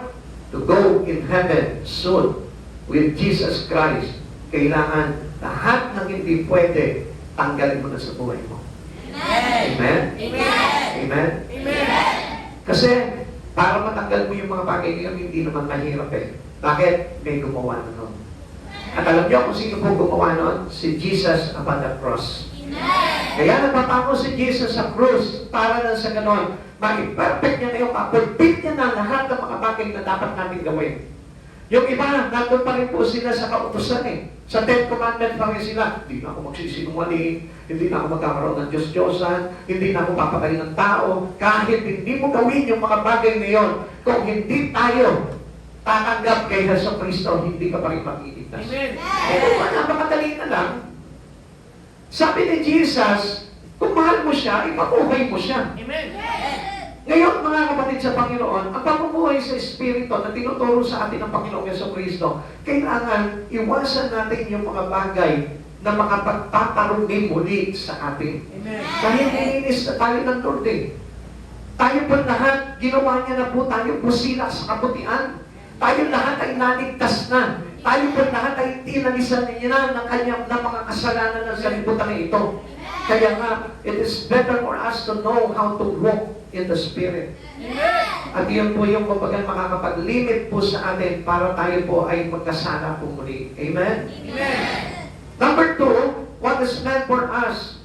to go in heaven soon with Jesus Christ, kailangan lahat ng hindi pwede, tanggalin mo na sa buhay mo. Amen? Amen. Amen? Amen. Kasi, para matanggal mo yung mga bagay ngayon, hindi naman mahirap eh. Bakit? May gumawa na nun. At alam niyo kung sino po gumawa nun? Si Jesus upon the cross. Kaya nagpapako si Jesus sa krus para lang sa ganon, ma-perfect niya na yung ma-perfect niya na lahat ng mga bagay na dapat namin gawin. Yung iba, nandun pa rin po sila sa kautusan eh. Sa 10 Commandments pa rin sila, hindi na ako magsisinungaling, hindi na ako magkakaroon ng Diyos-Diyosan, hindi na ako papagaling ng tao, kahit hindi mo gawin yung mga bagay na yun, kung hindi tayo tatanggap kay Jesucristo, hindi ka pa rin mag-iligtas. Amen. Kaya napakadali na lang. Sabi ni Jesus, kung mahal mo siya, ipabuhay mo siya. Amen. Ngayon, mga kapatid sa Panginoon, ang pamumuhay sa Espiritu na tinuturo sa atin ng Panginoong Jesucristo, kailangan iwasan natin yung mga bagay na makapagpaparumi muli sa atin. Amen. Dahil ininis na tayo ng Lord eh. Tayo po lahat, ginawa niya na po tayo busila sa kabutihan. Tayo lahat ay naligtas na. Tayo po lahat ay tinalisan niya ng kanyang na mga kasalanan ng salibutan na ito. Kaya nga, it is better for us to know how to walk in the Spirit. At yun po yung kumbaga makakapag-limit po sa atin para tayo po ay magkasala po muli. Amen? Amen. Number 2, what is meant for us?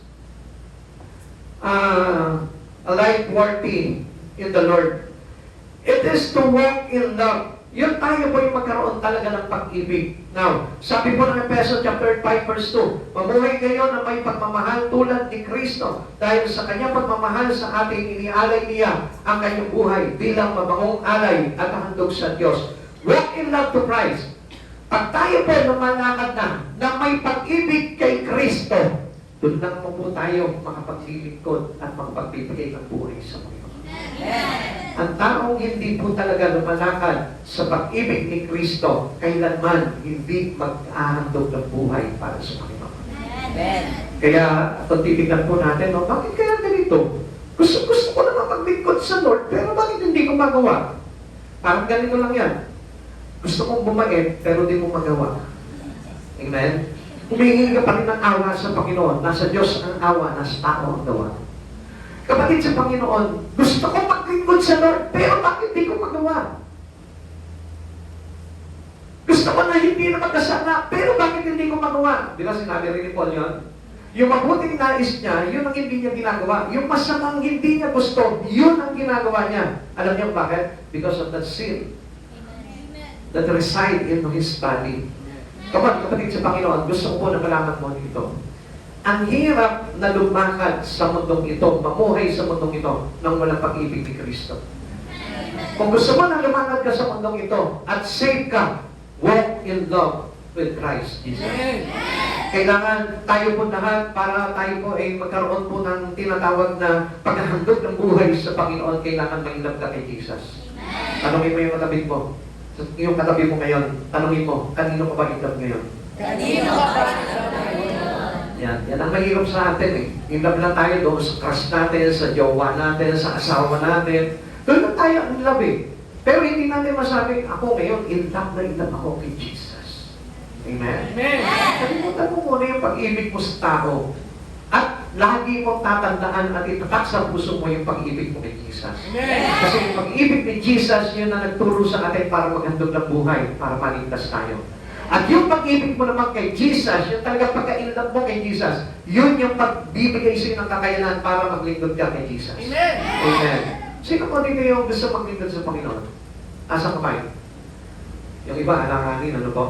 A life worthy in the Lord. It is to walk in love. Yun tayo po yung magkaroon talaga ng pag-ibig. Now, sabi po ng Efeso chapter 5 verse 2, mamuhay kayo na may pagmamahal tulad ni Kristo dahil sa kanyang pagmamahal sa atin, inialay niya ang kanyang buhay bilang mabangong alay at handog sa Diyos. Walk in love to Christ. Pag tayo po lumalakad na may pag-ibig kay Kristo, doon lang po tayo makapaglilingkod at makapagbibigay ng buhay sa Panginoon. Ang taong hindi po talaga lumalakad sa pag-ibig ni Kristo, kailanman hindi mag-ahandog ng buhay para sa Panginoon. Kaya, kung titignan po natin, no, bakit kaya ganito? Gusto ko naman maglingkod sa Lord, pero bakit hindi ko magawa? Parang ganito lang yan. Gusto mong bumait, pero di mo magawa. Amen? Humingi ka pa rin ng awa sa Panginoon. Nasa Diyos ang awa, nasa tao ang gawa. Kapatid sa Panginoon, gusto ko maglingkod sa Lord, pero bakit di ko magawa? Gusto ko na hindi na magkasama, pero bakit hindi ko magawa? Di ba sinabi rin ni Paul yun? Yung mabuting nais niya, yun ang hindi niya ginagawa. Yung masamang hindi niya gusto, yun ang ginagawa niya. Alam niyo bakit? Because of that sin that reside in his body. Kapatid sa Panginoon, gusto ko po na malaman mo dito. Ang hirap na lumakad sa mundong ito, mamuhay sa mundong ito, nang walang pag-ibig ni Kristo. Kung gusto mo na lumakad ka sa mundong ito, at save ka, walk in love with Christ Jesus. Kailangan tayo po lahat, para tayo po ay magkaroon po ng tinatawag na paghahandog ng buhay sa Panginoon, kailangan ma-inlove ka kay Jesus. Tanungin mo yung katabi mo. Yung katabi mo ngayon, tanungin mo, kanino ka ba in-love ngayon? Kanino ka ba in-love ngayon? Yan ang mahirap sa atin eh. In-love lang tayo doon sa crush natin, sa jowa natin, sa asawa natin. Doon lang tayo in-love eh. Pero hindi natin masabi, ako ngayon, in-love ako kay Jesus. Amen? Amen. Kalimutan mo muna yung pag-ibig mo sa tao. At lagi mong tatandaan at itatak sa puso mo yung pag-ibig mo kay Jesus. Amen. Kasi yung pag-ibig ni Jesus, yun ang nagturo sa atin para maghandog ng buhay, para maligtas tayo. At yung pag-ibig mo naman kay Jesus, yung talaga pagka-inlove mo kay Jesus, yun yung pagbibigay sa'yo ng kakayanan para maglingkod ka kay Jesus. Amen. Amen. Sino po dito yung gusto maglingkod sa Panginoon? Asang kamay? Yung iba, alanganin, ano po?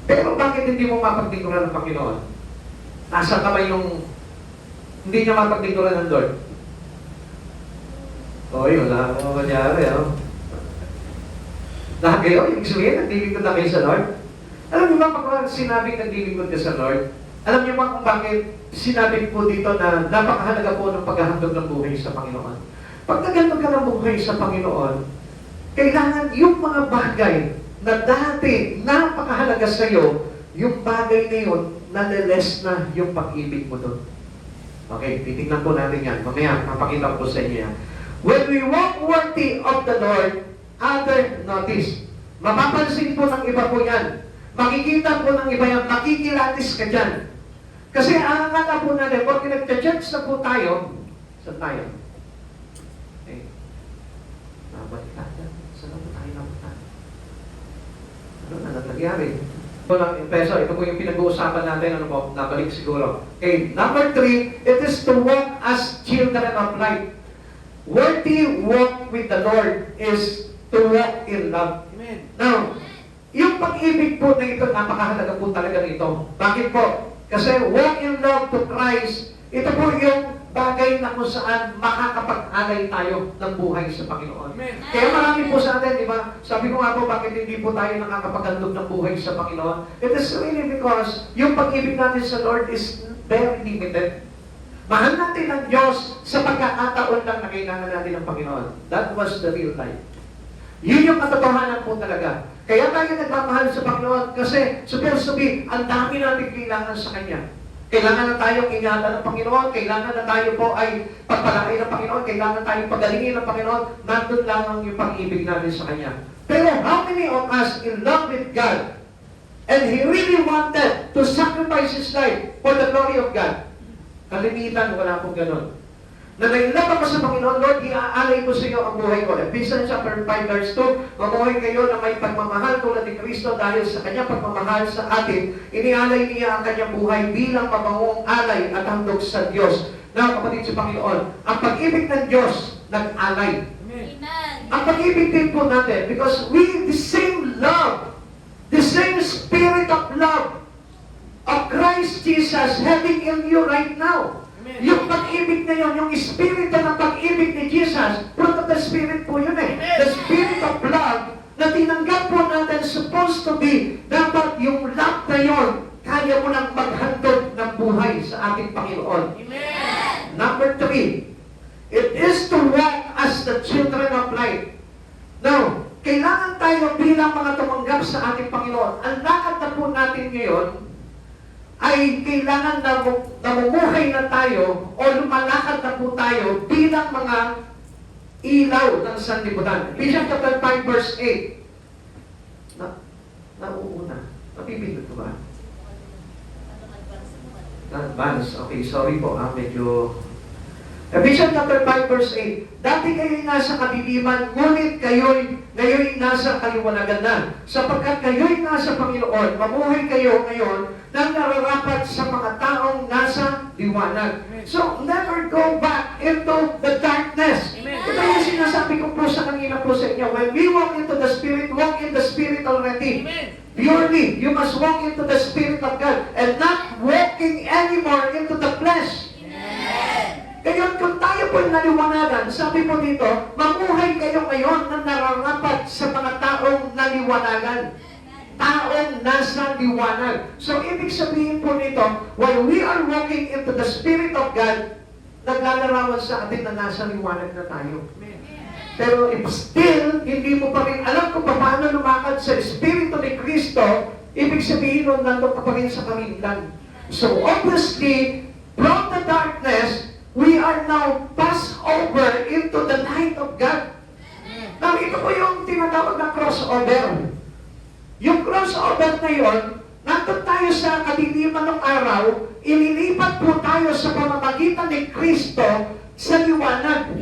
Pero bakit hindi mo mapaglingkuran ng Panginoon? Nasa kamay yung hindi niya mapaglingkuran ng Lord. Oy, wala akong manyari, oh. Lahat kayo, ibig sabihin, naglilingkod na kayo sa Lord? Alam niyo ba, pag sinabing naglilingkod ka sa Lord, alam niyo ba kung bakit sinabi po dito na napakahalaga po ng paghahandog ng buhay sa Panginoon? Pag naghandog ka ng buhay sa Panginoon, kailangan yung mga bagay na dati napakahalaga sa iyo, yung bagay na yun, naliles na yung pag-ibig mo doon. Okay, titingnan po natin yan. Mamaya, mapakita ko sa inyo yan. When we walk worthy of the Lord, other notice. Mapapansin po ng iba po yan. Makikita po ng iba yan, makikilatis ka dyan. Kasi ang akala po natin, pag nagka-church na po tayo, saan tayo? Okay. Nabalikan yan. Saan na po tayo napunta? Ano na nangyari? Ito lang yung peso, ito po yung pinag-uusapan natin, ano po, nabalik siguro. Okay, number 3, it is to walk as children of light. Worthy walk with the Lord is to walk in love. Amen. Now, yung pag-ibig po na ito, napakahalaga po talaga nito. Bakit po? Kasi walk in love to Christ, ito po yung bagay na kung saan makakapag-alay tayo ng buhay sa Panginoon. Amen. Kaya marami po sa atin, di ba? Sabi ko nga po, bakit hindi po tayo nakakapaghandog ng buhay sa Panginoon? It is really because yung pag-ibig natin sa Lord is very limited. Mahal natin ang Diyos sa pagkakataon lang na kailangan natin ng Panginoon. That was the real life. Yun yung katotohanan po talaga. Kaya tayo nagmamahal sa Panginoon kasi supposed to be, ang dami natin kailangan sa Kanya. Kailangan na tayong ingatan ng Panginoon, kailangan na tayo po ay pagpalain ng Panginoon, kailangan tayong pagalingin ng Panginoon, nandun lang yung pag-ibig natin sa Kanya. Pero how many of us in love with God and He really wanted to sacrifice His life for the glory of God? Kalimitan, wala pong ganun. Na nailap ako sa Panginoon, Lord, iaalay ko sa iyo ang buhay ko. Ephesians chapter 5 verse 2, mamuhay kayo na may pagmamahal tulad ni Kristo dahil sa kanyang pagmamahal sa atin. Inialay niya ang kanyang buhay bilang mabangong alay at handog sa Diyos. Na kapatid sa Panginoon, ang pag-ibig ng Diyos, nag-alay. Amen. Ang pag-ibig din po natin, because we the same love, the same spirit of love of Christ Jesus having in you right now. Amen. Yung pag-ibig na yun, yung espiritu ng pag-ibig ni Jesus, fruit of the Spirit po yun eh. Amen. The Spirit of love na tinanggap po natin supposed to be, dapat yung love na yun, kaya mo nang maghandog ng buhay sa ating Panginoon. Amen. Number 3, it is to walk as the children of light. Now, kailangan tayo bilang mga tumanggap sa ating Panginoon. Ang lakad na po natin ngayon, ay kailangan na namumuhay na tayo o lumalakad na po tayo bilang mga ilaw ng sanlibutan. Ephesians chapter 5 verse 8. Nauuna. Napipindot ko ba? Advance. Okay, sorry po. Medyo Ephesians chapter 5 verse 8, dati kayo'y nasa kadiliman, ngunit ngayo'y nasa kaliwanagan na. Sapagkat kayo'y nasa Panginoon, mamuhay kayo ngayon nang nararapat sa mga taong nasa liwanag. So, never go back into the darkness. Ito yung sinasabi ko po sa kanina po sa inyo. When we walk into the Spirit, walk in the Spirit already. Purely, you must walk into the Spirit of God and not walking anymore into the flesh. Kaya kung tayo po'y naliwanagan, sabi po dito, mamuhay kayo ngayon na nararapat sa mga taong naliwanagan. Taong nasa liwanag. So, ibig sabihin po nito, while we are walking into the Spirit of God, naglalarawan sa atin na nasa liwanag na tayo. Pero if still, hindi mo pa rin alam kung paano lumakad sa Espiritu ni Kristo, ibig sabihin nun, nandun ka pa rin sa kalinlan. So, obviously, from the darkness, we are now passed over into the light of God. Now, ito po yung tinatawag na crossover. Yung crossover na yon, nandun tayo sa kadiliman ng araw, ililipat po tayo sa pamamagitan ni Kristo sa liwanag.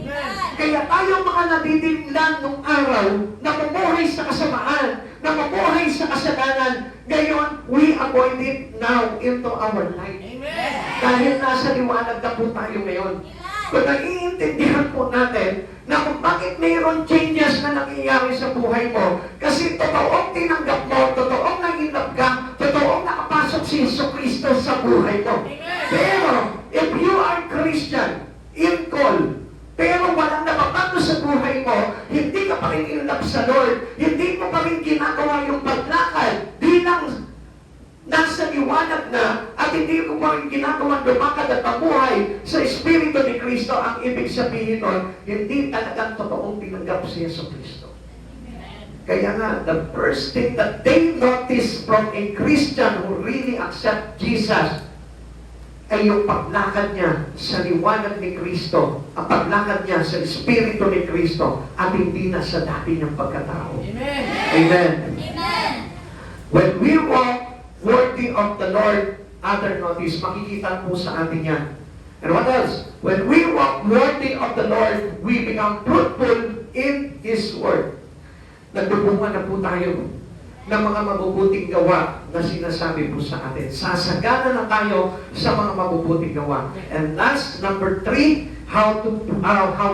Kaya tayo mga nadidinlan ng araw, namumuhay sa kasamaan, namumuhay sa kasalanan, ngayon, we avoid it now into our life. Dahil nasa liwanag na po tayo ngayon. Kung naiintindihan po natin na kung bakit mayroon changes na nangyayari sa buhay mo, kasi totoong tinanggap mo, totoong nag-inlove ka, totoong nakapasok si Jesucristo sa buhay mo. Pero, if you are Christian, in call, pero walang napapato sa buhay mo, hindi ka pa rin in love sa Lord, hindi mo pa rin ginagawa yung paglakad bilang nasa liwanag na, at hindi ko pa rin ginagawa lumakad at mamuhay sa Espiritu ni Kristo, ang ibig sabihin nun, hindi talagang totoong tinanggap si Jesucristo. Kaya nga, the first thing that they notice from a Christian who really accept Jesus ay yung paglakad niya sa liwanag ni Kristo, ang paglakad niya sa Espiritu ni Kristo, at hindi na sa dati niyang pagkatao. Amen. Amen. Amen. When we walk worthy of the Lord, other notice, makikita po sa atin yan. And what else? When we walk worthy of the Lord, we become fruitful in His Word. Nagbubunga na po tayo ng mga mabubuting gawa na sinasabi po sa atin. Sasagana na tayo sa mga mabubuting gawa. And last, number 3, how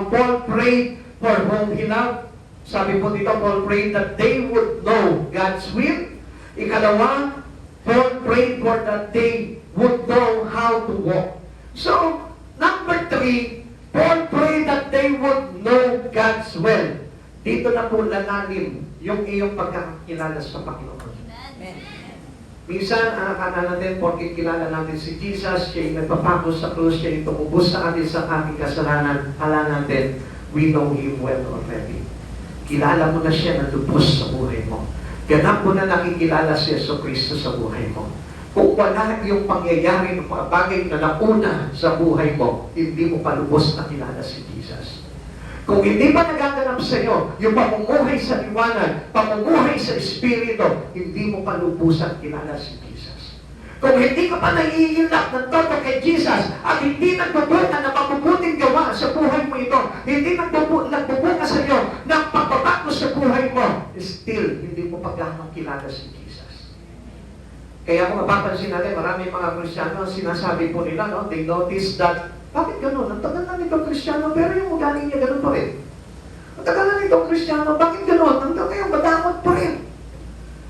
Paul prayed for whom he loved. Sabi po dito, Paul prayed that they would know God's will. Ikalawa, Paul prayed for that they would know how to walk. So, number 3, Paul prayed that they would know God's will. Dito na po lalalim yung iyong pagkakakilala sa Panginoon. Minsan, akala natin, porque kilala natin si Jesus, siya yung nagpapako sa krus, siya yung tumubos sa atin sa ating kasalanan, akala natin, we know Him well already. Kilala mo na siya na lubos sa buhay mo. Ganap mo na nakikilala si Jesucristo sa buhay mo. Kung wala yung pangyayari ng mga bagay na nauna sa buhay mo, hindi mo pa lubos na kilala si Jesus. Kung hindi pa nagaganap sa iyo yung pamumuhay sa liwanag, pamumuhay sa Espiritu, hindi mo pa lubusan kilala si Jesus. Kung hindi ka pa naiinlap ng todo kay Jesus at hindi nagbubunga ng mabubuting gawa sa buhay mo ito, hindi nagbubunga sa iyo ng pagbabago sa buhay mo, still, hindi mo pa gaano kilala si Jesus. Kaya kung mapapansin natin, marami mga Kristiyano, sinasabi po nila, no, they notice that, bakit ganun? Ang tagal na nitong Kristiyano, pero yung ugali niya ganun pa rin. Ang tagal na nitong Kristiyano, bakit ganun? Hanggang ngayon, madamot pa rin.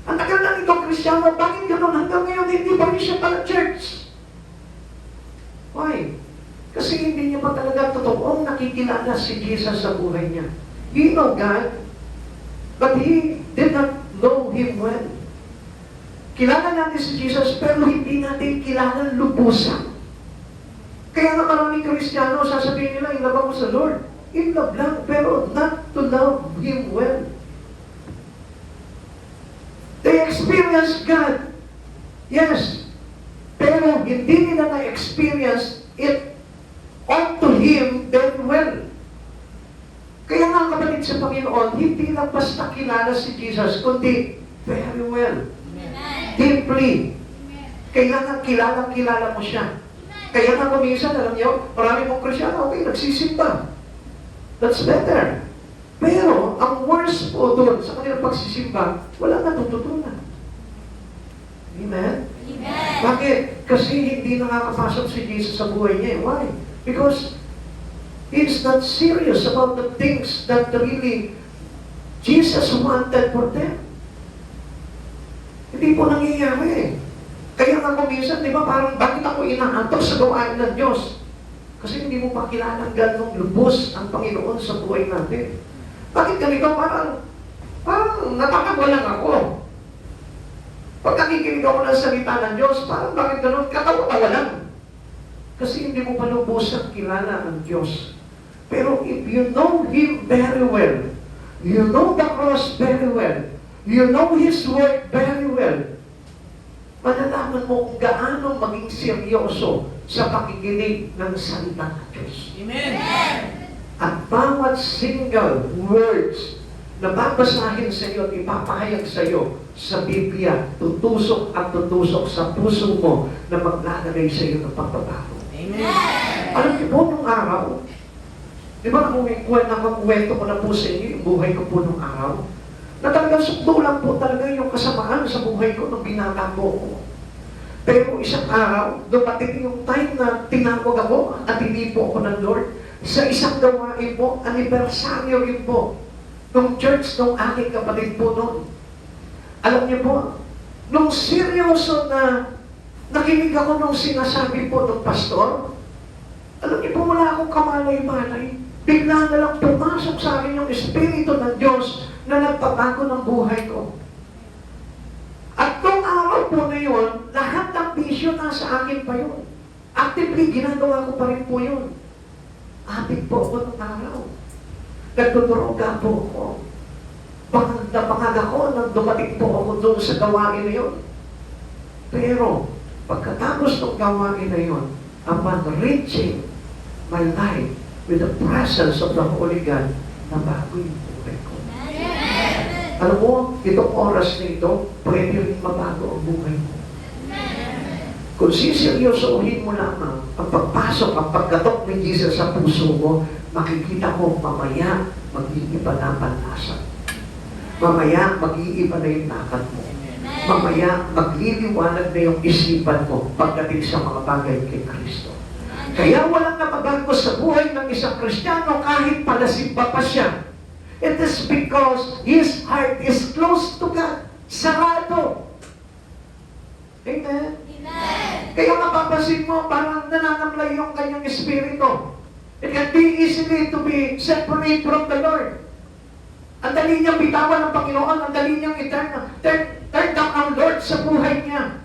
Ang tagal na nitong Kristiyano, bakit ganun? Hanggang ngayon, hindi pa rin siya pala church. Why? Kasi hindi niya pa talaga totoong nakikilala si Jesus sa buhay niya. He know God, but he did not know Him well. Kilala natin si Jesus, pero hindi natin kilala lubusan. Kaya nga maraming Kristiyano, sasabihin nila, in love ako sa Lord. In love lang, pero not to love Him well. They experience God. Yes. Pero hindi nila na-experience it unto Him very well. Kaya nga kapatid sa Panginoon, hindi lang basta kilala si Jesus, kundi very well. Amen. Deeply. Kailangan kilala mo siya. Kaya nga kuminsan, alam niyo, marami mong Krisyano, okay, nagsisimba. That's better. Pero, ang worst po doon sa kanilang pagsisimba, wala natututunan. Amen? Amen. Bakit? Kasi hindi nakakapasok si Jesus sa buhay niya. Why? Because He's not serious about the things that really Jesus wanted for them. Hindi po nangyayari. Kaya nga kuminsan, di ba, parang bakit ako inaantok sa gawain ng Diyos? Kasi hindi mo pa kilalang ganong lubos ang Panginoon sa buhay natin. Bakit ganito? Parang natakagwa lang ako. Pag nakikinig ako ng salita ng Diyos, parang bakit ganun? Katawa-tawa lang. Kasi hindi mo pa lubos kilala ang Diyos. Pero if you know Him very well, you know the cross very well, you know His word very well, malalaman mo kung gaano maging seryoso sa pakikinig ng salita ng Diyos. Amen. At bawat single words na babasahin sa iyo at ipapahayag sa iyo sa Biblia, tutusok at tutusok sa puso mo na maglalagay sa iyo ng pagbabago. Amen. Alam niyo po, nung araw, di ba nakukwento ko na po sa inyo yung buhay ko po nung araw, na talagang sukdo lang po talaga yung kasamaan sa buhay ko nung binata po ako. Pero isang araw, dumating yung time na tinawag ako at hindi po ako ng Lord sa isang gawain po, anibersaryo rin po nung church nung aking kapatid po noon. Alam niyo po, nung seryoso na nakinig ako nung sinasabi po ng pastor, alam niyo po, wala akong kamalay-malay. Bigla na lang pumasok sa akin yung Espiritu ng Diyos na nagpabago ng buhay ko. At nung araw po na yun, lahat ng bisyo nasa akin pa yun. Actively, ginagawa ko pa rin po yun. Adik po ako nung araw. Nagtuturoga po ako. Napangag ako nang dumating po ako doon sa gawain na yun. Pero, pagkatapos ng gawain na yun, upon reaching my life with the presence of the Holy God, nabago yung buhay ko. Alam mo, itong oras na ito, pwede rin mabago ang buhay mo. Kung siseryosohin mo lamang ang pagpasok, ang pagkatok ni Jesus sa puso mo, makikita mo mamaya mag-iiba na ang panlasa. Mamaya mag-iiba na yung lakad mo. Mamaya magliliwanag na yung isipan mo pagdating sa mga bagay kay Kristo. Kaya walang nababago sa buhay ng isang Kristiyano kahit palasimba pa siya. It is because his heart is close to God. Sarado. Amen? Kaya mapapansin mo, parang nananamlay yung kanyang espiritu. It can be easily to be separate from the Lord. Ang dali niyang bitawan ng Panginoon, ang dali niyang turn down ang Lord sa buhay niya.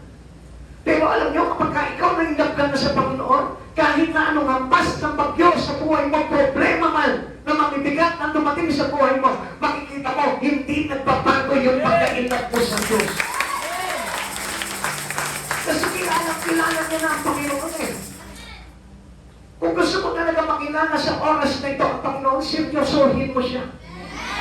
Pero alam niyo, kapag ikaw nainlap ka na sa Panginoon, kahit na anong hampas ng bagyo sa buhay mo, problema man na mamibigat na dumating sa buhay mo, makikita mo, hindi nagbabago yung pagkainlap mo sa Diyos. Kasi kilala niya na ang Panginoon eh. Kung gusto mo talaga makilala sa oras na ito ang Panginoon, seryosohin mo siya.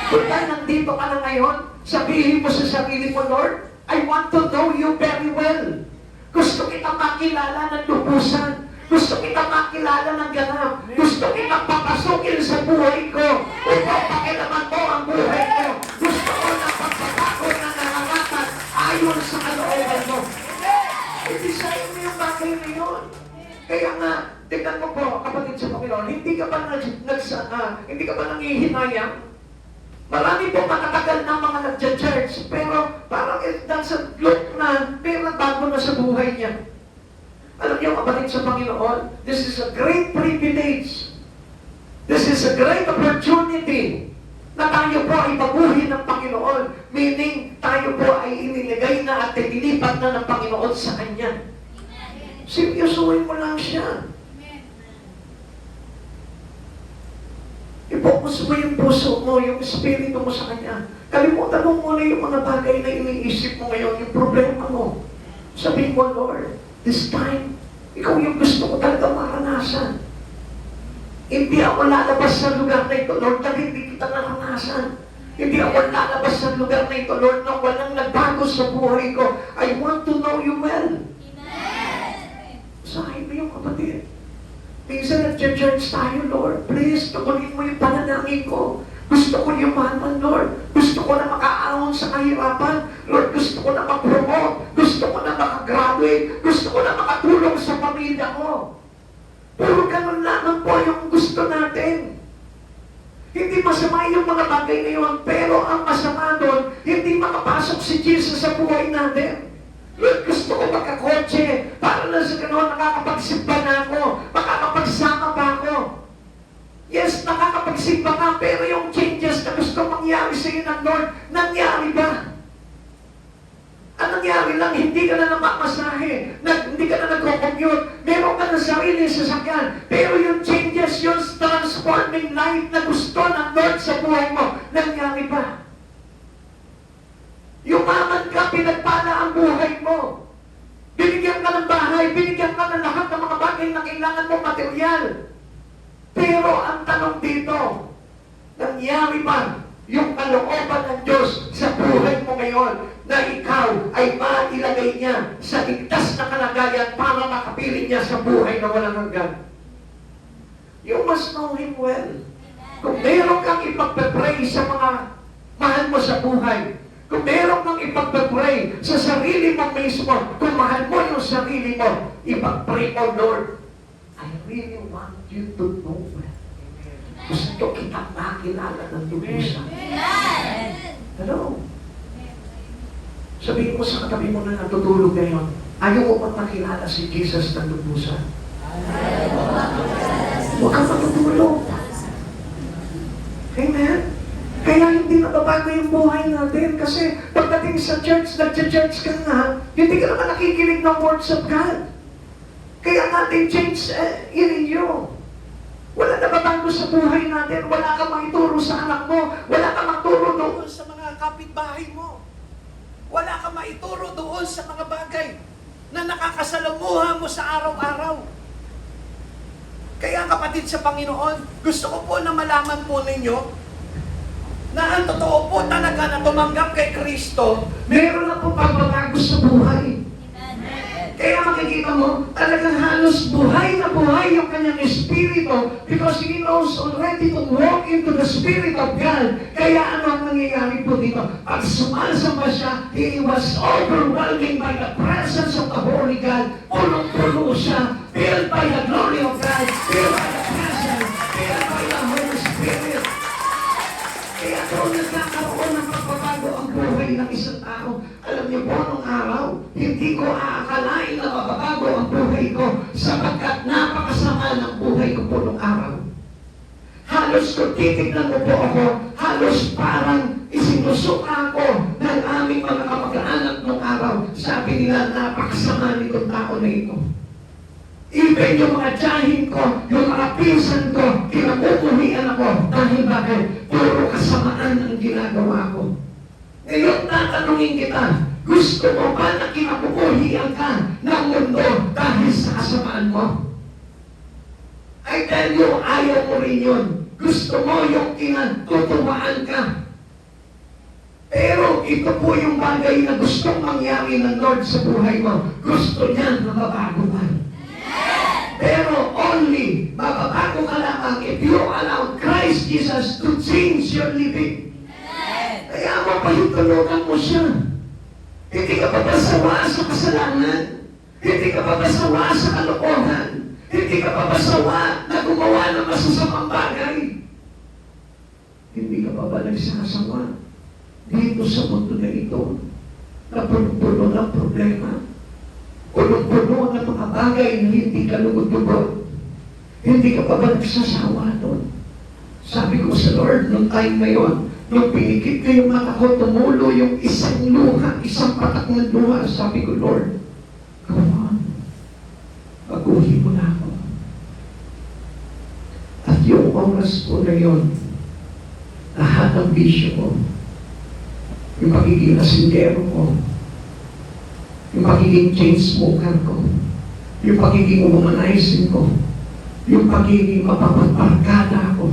Kung nandito ka na ngayon, sabihin mo sa sarili mo, Lord, I want to know you very well. Gusto kita makilala ng lubusan. Gusto kita makilala ng ganap. Gusto kita papasukin sa buhay ko. Upang pakilaman mo ang buhay ko. Gusto ko na pagbabago na narangatan ayon sa kalooban mo. I-design mo yung bagay na yun. Kaya nga, tignan mo po, kapatid sa Panginoon, hindi ka ba nangihinayang? Marami po makatagal ng mga nagja-church, pero parang it doesn't look na, pero bago na sa buhay niya. Alam niyo, kapatid sa Panginoon, this is a great privilege. This is a great opportunity na tayo po ay baguhin ng Panginoon. Meaning, tayo po ay inilagay na at tinilipat na ng Panginoon sa Kanya. Seryosohin mo lang siya. I-focus mo yung puso mo, yung espiritu mo sa Kanya. Kalimutan mo muna yung mga bagay na iniisip mo ngayon, yung problema mo. Sabihin mo, Lord, this time, ikaw yung gusto ko talaga maranasan. Hindi ako lalabas sa lugar na ito, Lord, na hindi kita naranasan. Hindi ako lalabas sa lugar na ito, Lord, na walang nagbago sa buhay ko. I want to know you well. Sahin mo yung kapatid. Minsan nag-church tayo, Lord. Please, tukunin mo yung pananangin ko. Gusto ko yumaman, Lord. Gusto ko na makaahon sa kahirapan. Lord, gusto ko na mag-promote. Gusto ko na makagraduate. Gusto ko na makatulong sa pamilya ko. Puro ganun lamang po yung gusto natin. Hindi masama yung mga bagay na yun, pero ang masama doon, hindi makapasok si Jesus sa buhay natin. Lord, gusto ko magkakotse, para na sa ganoon nakakapagsimba na ako, makakapagsama pa ako. Yes, nakakapagsimba ka, pero yung changes na gusto mangyari sa iyo ng Lord, nangyari ba? Ang nangyari lang, hindi ka na namamasahe, hindi ka na nagko-commute, meron ka na sarili sa sasakyan, pero yung changes, yung transforming life na gusto ng Lord sa buhay mo, nangyari ba? Yumaman ka, pinagpala ang buhay mo. Binigyan ka ng bahay, binigyan ka ng lahat ng mga bagay na kailangan mo material. Pero ang tanong dito, nangyari ba yung kalooban ng Diyos sa buhay mo ngayon na ikaw ay mailagay niya sa ligtas na kalagayan para makapiling niya sa buhay na walang hanggan? You must know Him well. Kung meron kang ipagpe-pray sa mga mahal mo sa buhay, kung meron kang ipagpe-pray sa sarili mo mismo, kung mahal mo yung sarili mo, ipag-pray mo, Lord, I really want you to know well. Gusto kitang makilala ng lubusan. Hello? Sabihin mo sa katabi mo na natutulog ngayon, ayaw mo pa makilala si Jesus ng lubusan. Huwag kang matutulog. Amen? Kaya hindi nababago yung buhay natin kasi pagdating sa church, nag-church ka nga, hindi ka naman nakikinig ng words of God. Kaya natin change in you. Wala nababago sa buhay natin. Wala kang maituro sa anak mo. Wala kang maturo doon sa mga kapitbahay mo. Wala kang maituro doon sa mga bagay na nakakasalamuha mo sa araw-araw. Kaya kapatid sa Panginoon, gusto ko po na malaman po ninyo na ang totoo po talaga na tumanggap kay Kristo, meron na po pagbabago sa buhay. Kaya makikita mo, talagang halos buhay na buhay yung kanyang espiritu because he knows already to walk into the Spirit of God. Kaya ano ang nangyayari po dito? Pag sumasamba siya, he was overwhelming by the presence of the Holy God. Punong-puno siya, filled by the glory of God, filled by the presence, filled by the Holy Spirit. Kaya doon nagkakaroon ng pagbabago ang buhay ng isang tao. Alam niyo po, nung araw, hindi ko aakalain na mababago ang buhay ko sapagkat napakasama ng buhay ko po nung araw. Halos kung titignan mo po ako, halos parang isinusuka ako ng aming mga kamag-anak nung araw. Sabi nila, napakasama nitong tao na ito. Even yung mga tiyahin ko, yung mga pinsan ko, kinamumuhian ako. Dahil bakit? Puro kasamaan ang ginagawa ko. Ngayon tatanungin kita, gusto mo ba na kinamumuhian ka ng mundo dahil sa kasamaan mo? I tell you, ayaw mo rin yun. Gusto mo yung kinatutuwaan ka. Pero ito po yung bagay na gustong mangyari ng Lord sa buhay mo. Gusto niya na mabago ka. Pero only mababago ka lamang if you allow Christ Jesus to change your living. Kaya mapahintulutan mo siya. Hindi ka pa basawa sa kasalanan. Hindi ka pa basawa sa kalokohan. Hindi ka pa basawa na gumawa ng masasamang bagay. Hindi ka pa ba nagsasawa dito sa mundo na ito na puno ng problema? Punong-puno ng mga bagay na hindi ka lugod-lugod. Hindi ka pa ba nagsasawa doon? Sabi ko sa Lord, nung time na yun, nung pinikit ko yung mata ko, tumulo yung isang luha, isang patak ng luha. Sabi ko, Lord, come on, baguhin mo na ako. At yung oras po na yun, lahat ng bisyo ko, yung pagiging asindero ko, yung pagiging chain smoker ko, yung pagiging womanizing ko, yung pagiging mapapagbarkada ko,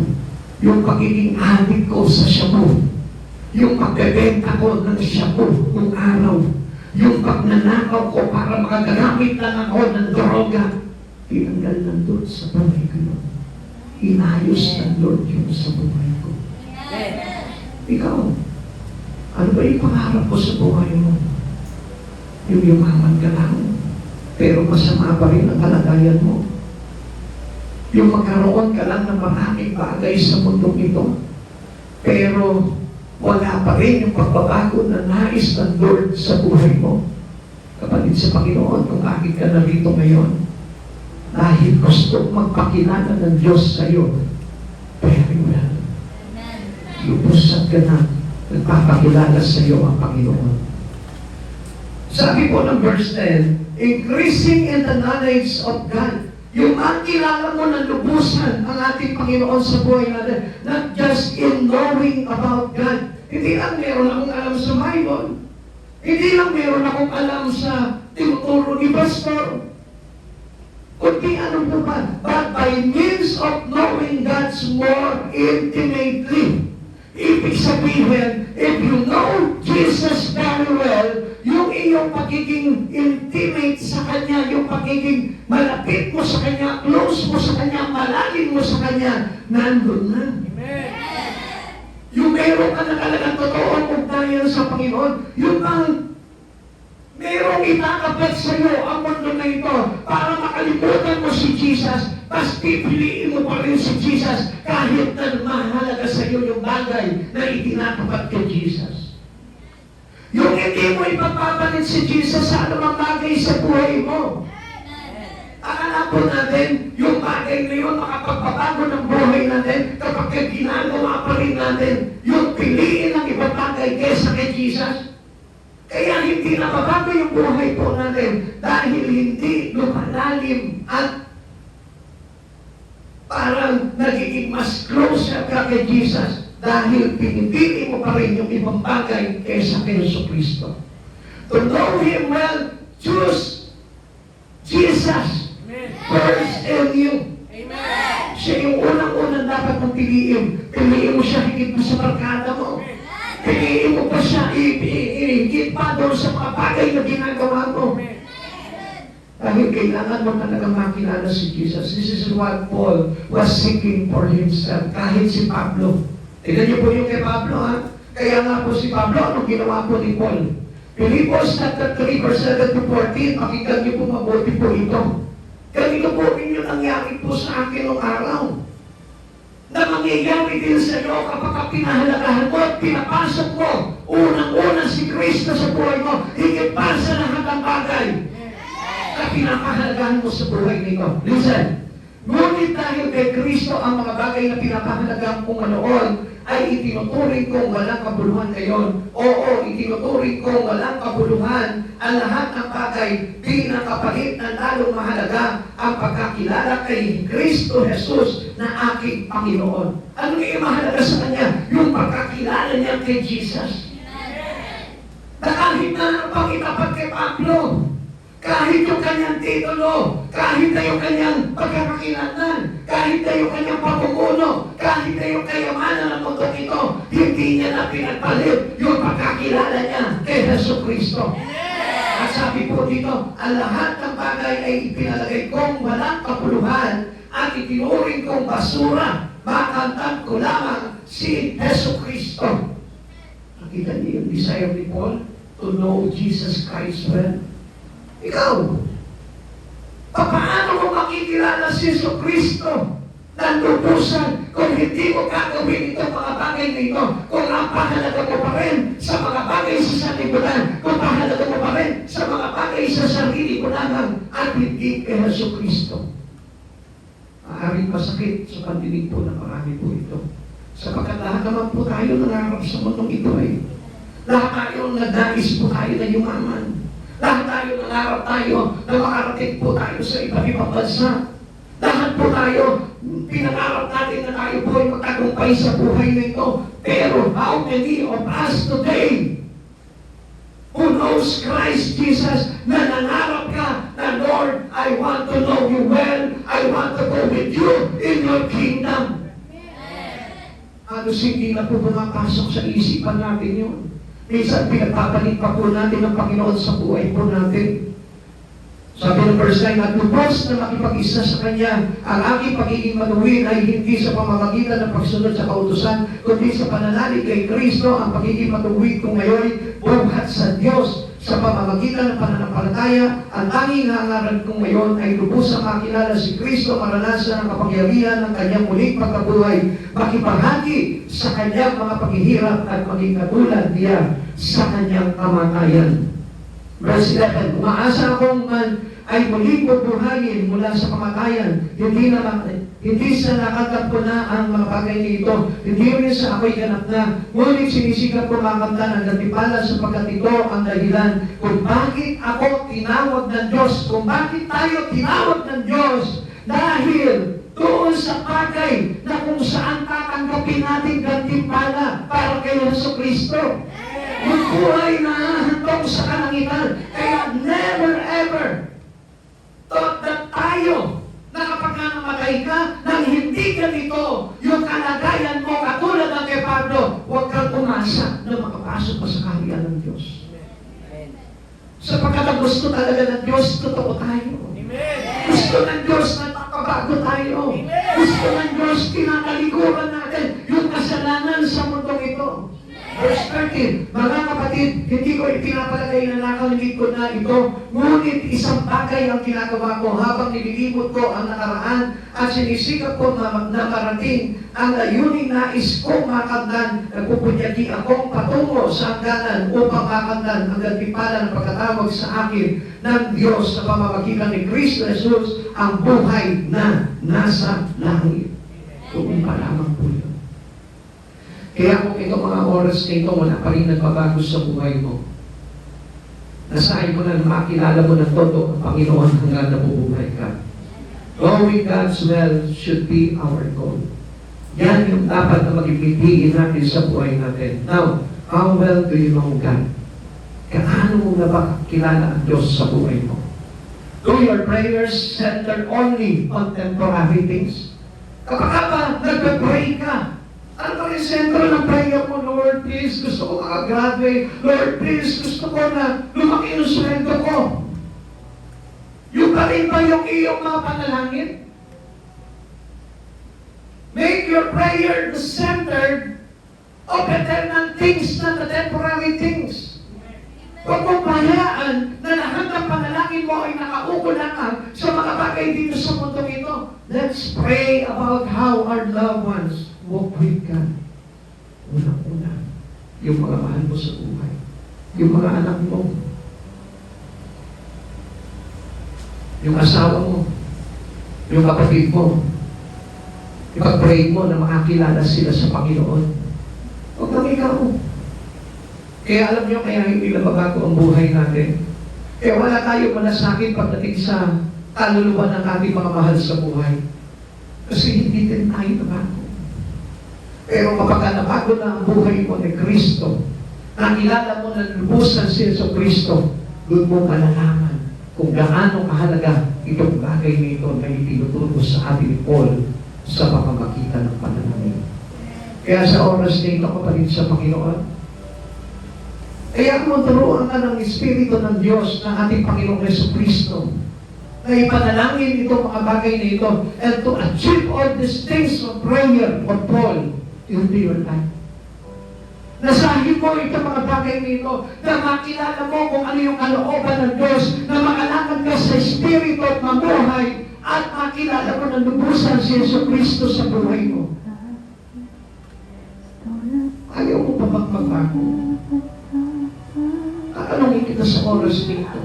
yung pagiging addict ko sa shabu, yung pagbebenta ko ng shabu nung araw, yung pagnanakaw ko para makagamit lang ako ng droga, tinanggal ng Lord sa buhay ko yun. Inayos ng Lord yun sa buhay ko. Ikaw, ano ba yung pangarap ko sa buhay mo? Yung yumaman ka lang, pero masama pa rin ang kalagayan mo. Yung magkaroon ka lang ng maraming bagay sa mundong ito, pero wala pa rin yung pagbabago na nais ng Lord sa buhay mo. Kapatid sa Panginoon, kung bakit ka narito ngayon, dahil gusto magpakilala ng Diyos sa iyo, very well. Lubos at ganang nagpapakilala sa iyo ang Panginoon. Sabi po ng verse 10, increasing in the knowledge of God. Yung makilala mo na lubusan ang ating Panginoon sa buhay natin, not just in knowing about God. Hindi lang meron akong alam sa Bible. Hindi lang meron akong alam sa tinuturo ni Pastor. Kundi ano po ba? But by means of knowing God's more intimately. Ibig sabihin, if you know Jesus very well, yung iyong pagiging intimate sa Kanya, yung pagiging malapit mo sa Kanya, close mo sa Kanya, malalim mo sa Kanya, nandun na. Amen. Yung meron ka na talagang totoong ugnayan sa Panginoon, yung merong itakapit sa iyo ang mundo na ito para makalimutan mo si Jesus, mas pipiliin mo pa rin si Jesus kahit na mahalaga sa iyo yung bagay na itinatapat kay Jesus. Yung hindi mo ipagpapalit si Jesus sa anumang bagay sa buhay mo. Akala po natin, yung bagay na yun makapagpabago ng buhay natin kapag ginagawa pa rin natin yung piliin ng ibang bagay kesa kay Jesus. Kaya hindi nababago yung buhay po natin dahil hindi lumalalim at parang nagiging mas closer ka kay Jesus dahil pinipili mo pa rin yung ibang bagay kaysa kay Jesucristo. To know Him well, choose Jesus first in you. Amen. Siya yung unang-unang dapat mong piliin. Piliin mo siya higit pa sa barkada mo. Piliin mo pa siya higit pa doon sa mga bagay na ginagawa mo. Dahil kailangan mo talagang makilala si Jesus. This is what Paul was seeking for himself. Kahit si Pablo. Tignan niyo po yung kay Pablo, ha? Kaya nga po si Pablo, anong ginawa po ni Paul? Philippians chapter 3, verse 7 to 14, pakinggan niyo po mabuti po ito. Ganito po rin yung nangyari po sa akin noong araw. Na mangyayari din sa iyo kapag pinahalagahan mo at pinapasok mo unang-una si Kristo sa buhay mo, higit pa sa lahat ng bagay na pinapahalagahan mo sa buhay nito. Listen, ngunit dahil kay Kristo ang mga bagay na pinapahalagahan kong manoon ay itinuturing kong walang kabuluhan ngayon. Oo, itinuturing kong walang kabuluhan ang lahat ng bagay bilang kapalit na lalong mahalaga ang pagkakilala kay Kristo Jesus na aking Panginoon. Ano yung mahalaga sa Kanya? Yung pagkakilala niya kay Jesus. Na kahit na pang itapat kay Pablo, kahit yung kanyang titulo, kahit na yung kanyang pagkakakilanlan, kahit na yung kanyang pamumuno, kahit na yung kayamanan ng mundo ito, hindi niya na pinagpalit yung pagkakilala niya kay Jesucristo. At sabi po dito, ang lahat ng bagay ay ipinalagay kong walang kapuluhan at itinuring kong basura, makantan ko lamang si Jesucristo. Nakita niyo yung desire ni Paul to know Jesus Christ well. Ikaw, paano mo makikilala si Jesucristo ng lubusan kung hindi mo gagawin itong mga bagay na ito? Kung ang pahalaga mo pa rin sa mga bagay sa sanlibutan, kung pahalaga mo pa rin sa mga bagay sa sarili mo lamang at hindi kay Jesucristo. Maaaring masakit sa pandinig po ng marami po ito. Sapagkat lahat naman po tayo nangarap sa mundong ito eh. Lahat tayo nagdais po tayo na yumaman. Lahat tayo nangarap tayo na makarating po tayo sa iba't ibang bansa. Lahat po tayo, pinangarap natin na tayo po ay magtagumpay sa buhay na ito. Pero how many of us today who knows Christ Jesus na nangarap ka na Lord, I want to know you well, I want to go with you in your kingdom. Halos hindi na po pumapasok sa isipan natin yun. Minsan pinagpapalit pa po natin ang Panginoon sa buhay po natin. Sabi ng verse 9, at lubos na makipag-isa sa Kanya, ang aking pagiging matuwid ay hindi sa pamamagitan ng pagsunod sa kautusan, kundi sa pananalig kay Kristo. Ang pagiging matuwid ko ngayon buhat sa Diyos sa pamamagitan ng pananampalataya. Ang tanging hangaran ko ngayon ay lubosang makilala si Kristo, maranasan ang kapangyarihan ng Kanyang muling pagkabuhay, makipahagi sa Kanyang mga paghihirap at maging katulad niya sa Kanyang kamatayan. Verse 11, umaasa akong man ay muling bubuhayin mula sa kamatayan. Hindi sa nakatap ko na ang mga bagay nito. Hindi rin sa ako'y ganap na. Ngunit sinisikap ko makamtan ang gantimpala sapagkat ito ang dahilan kung bakit ako tinawag ng Diyos. Kung bakit tayo tinawag ng Diyos. Dahil doon sa bagay na kung saan tatanggapin natin gantimpala para kay Jesucristo. Yung buhay na handog sa kalangitan. Kaya never ever thought that tayo na kapag namatay ka, nang hindi ganito yung kalagayan mo, katulad ng kay Pablo, huwag kang umasa na makapasok pa sa kaharian ng Diyos. Sapagkat ang gusto talaga ng Diyos, totoo tayo. Gusto ng Diyos na nakabago tayo. Gusto ng Diyos, kinakaliguran natin yung kasalanan sa mundong ito. Verse 13, mga kapatid, hindi ko ipinapalagay na nakalimit ko na ito, ngunit isang bagay ang ginagawa ko habang nililimot ko ang nakaraan at sinisikap ko na marating ang layuning nais kong makamdan. Nagpupunyagi akong patungo sa hangganan upang makamdan ang gantimpala ng pagkatawag sa akin ng Diyos sa pamamagitan ni Kristo Jesus, ang buhay na nasa langit. Doon pa lamang po yun. Kaya kung itong mga oras na ito, wala pa rin nagbabago sa buhay mo. Nasahin mo na makilala mo ng todo ang Panginoon hanggang nabubuhay ka. Knowing God's will should be our goal. Yan yung dapat na magiging natin sa buhay natin. Now, how well do you know God? Kaano mo na ba kilala ang Diyos sa buhay mo? Do your prayers center only on temporary things? Kapag ba nagpe-pray ka, ano ba yung sentro ng prayer mo? Lord, please, gusto ko makagraduate. Lord, please, gusto ko na lumaki yung sweldo ko. Yung pa rin ba yung iyong mga panalangin? Make your prayer the center of eternal things, not the temporary things. Huwag mong bayaan na lahat ng panalangin mo ay nakauko lang sa mga bagay dito sa mundong ito. Let's pray about how our loved ones walk with God. Unang-una, yung mga mahal mo sa buhay. Yung mga anak mo. Yung asawa mo. Yung kapatid mo. Ipag-pray mo na makakilala sila sa Panginoon. Huwag lang ikaw. Kaya alam nyo, kaya hindi nababago ang buhay natin. Kaya wala tayo malasakit pagdating sa kaluluwa ng ating mga mahal sa buhay. Kasi hindi din tayo nabago. Pero kapag nabago na ang buhay mo ni Kristo, nakilala mo na lubusan siya sa Kristo, doon mo malalaman kung gaano kahalaga itong bagay nito na itinuturo sa atin ni Paul sa pamamagitan ng panalangin. Kaya sa oras na ito, kapatid sa Panginoon, kaya kung turuan ka ng Espiritu ng Diyos ng ating Panginoong Jesucristo na ipanalangin itong mga bagay na ito and to achieve all these things of prayer of Paul into your life. Nasahin mo itong mga bagay na ito na makilala mo kung ano yung kalooban ng Diyos, na makalakad ka sa Espiritu at mamuhay at makilala mo na lubusan si Jesucristo sa buhay mo. Ayaw mo pa magbago? Tatanungin kita sa oras dito.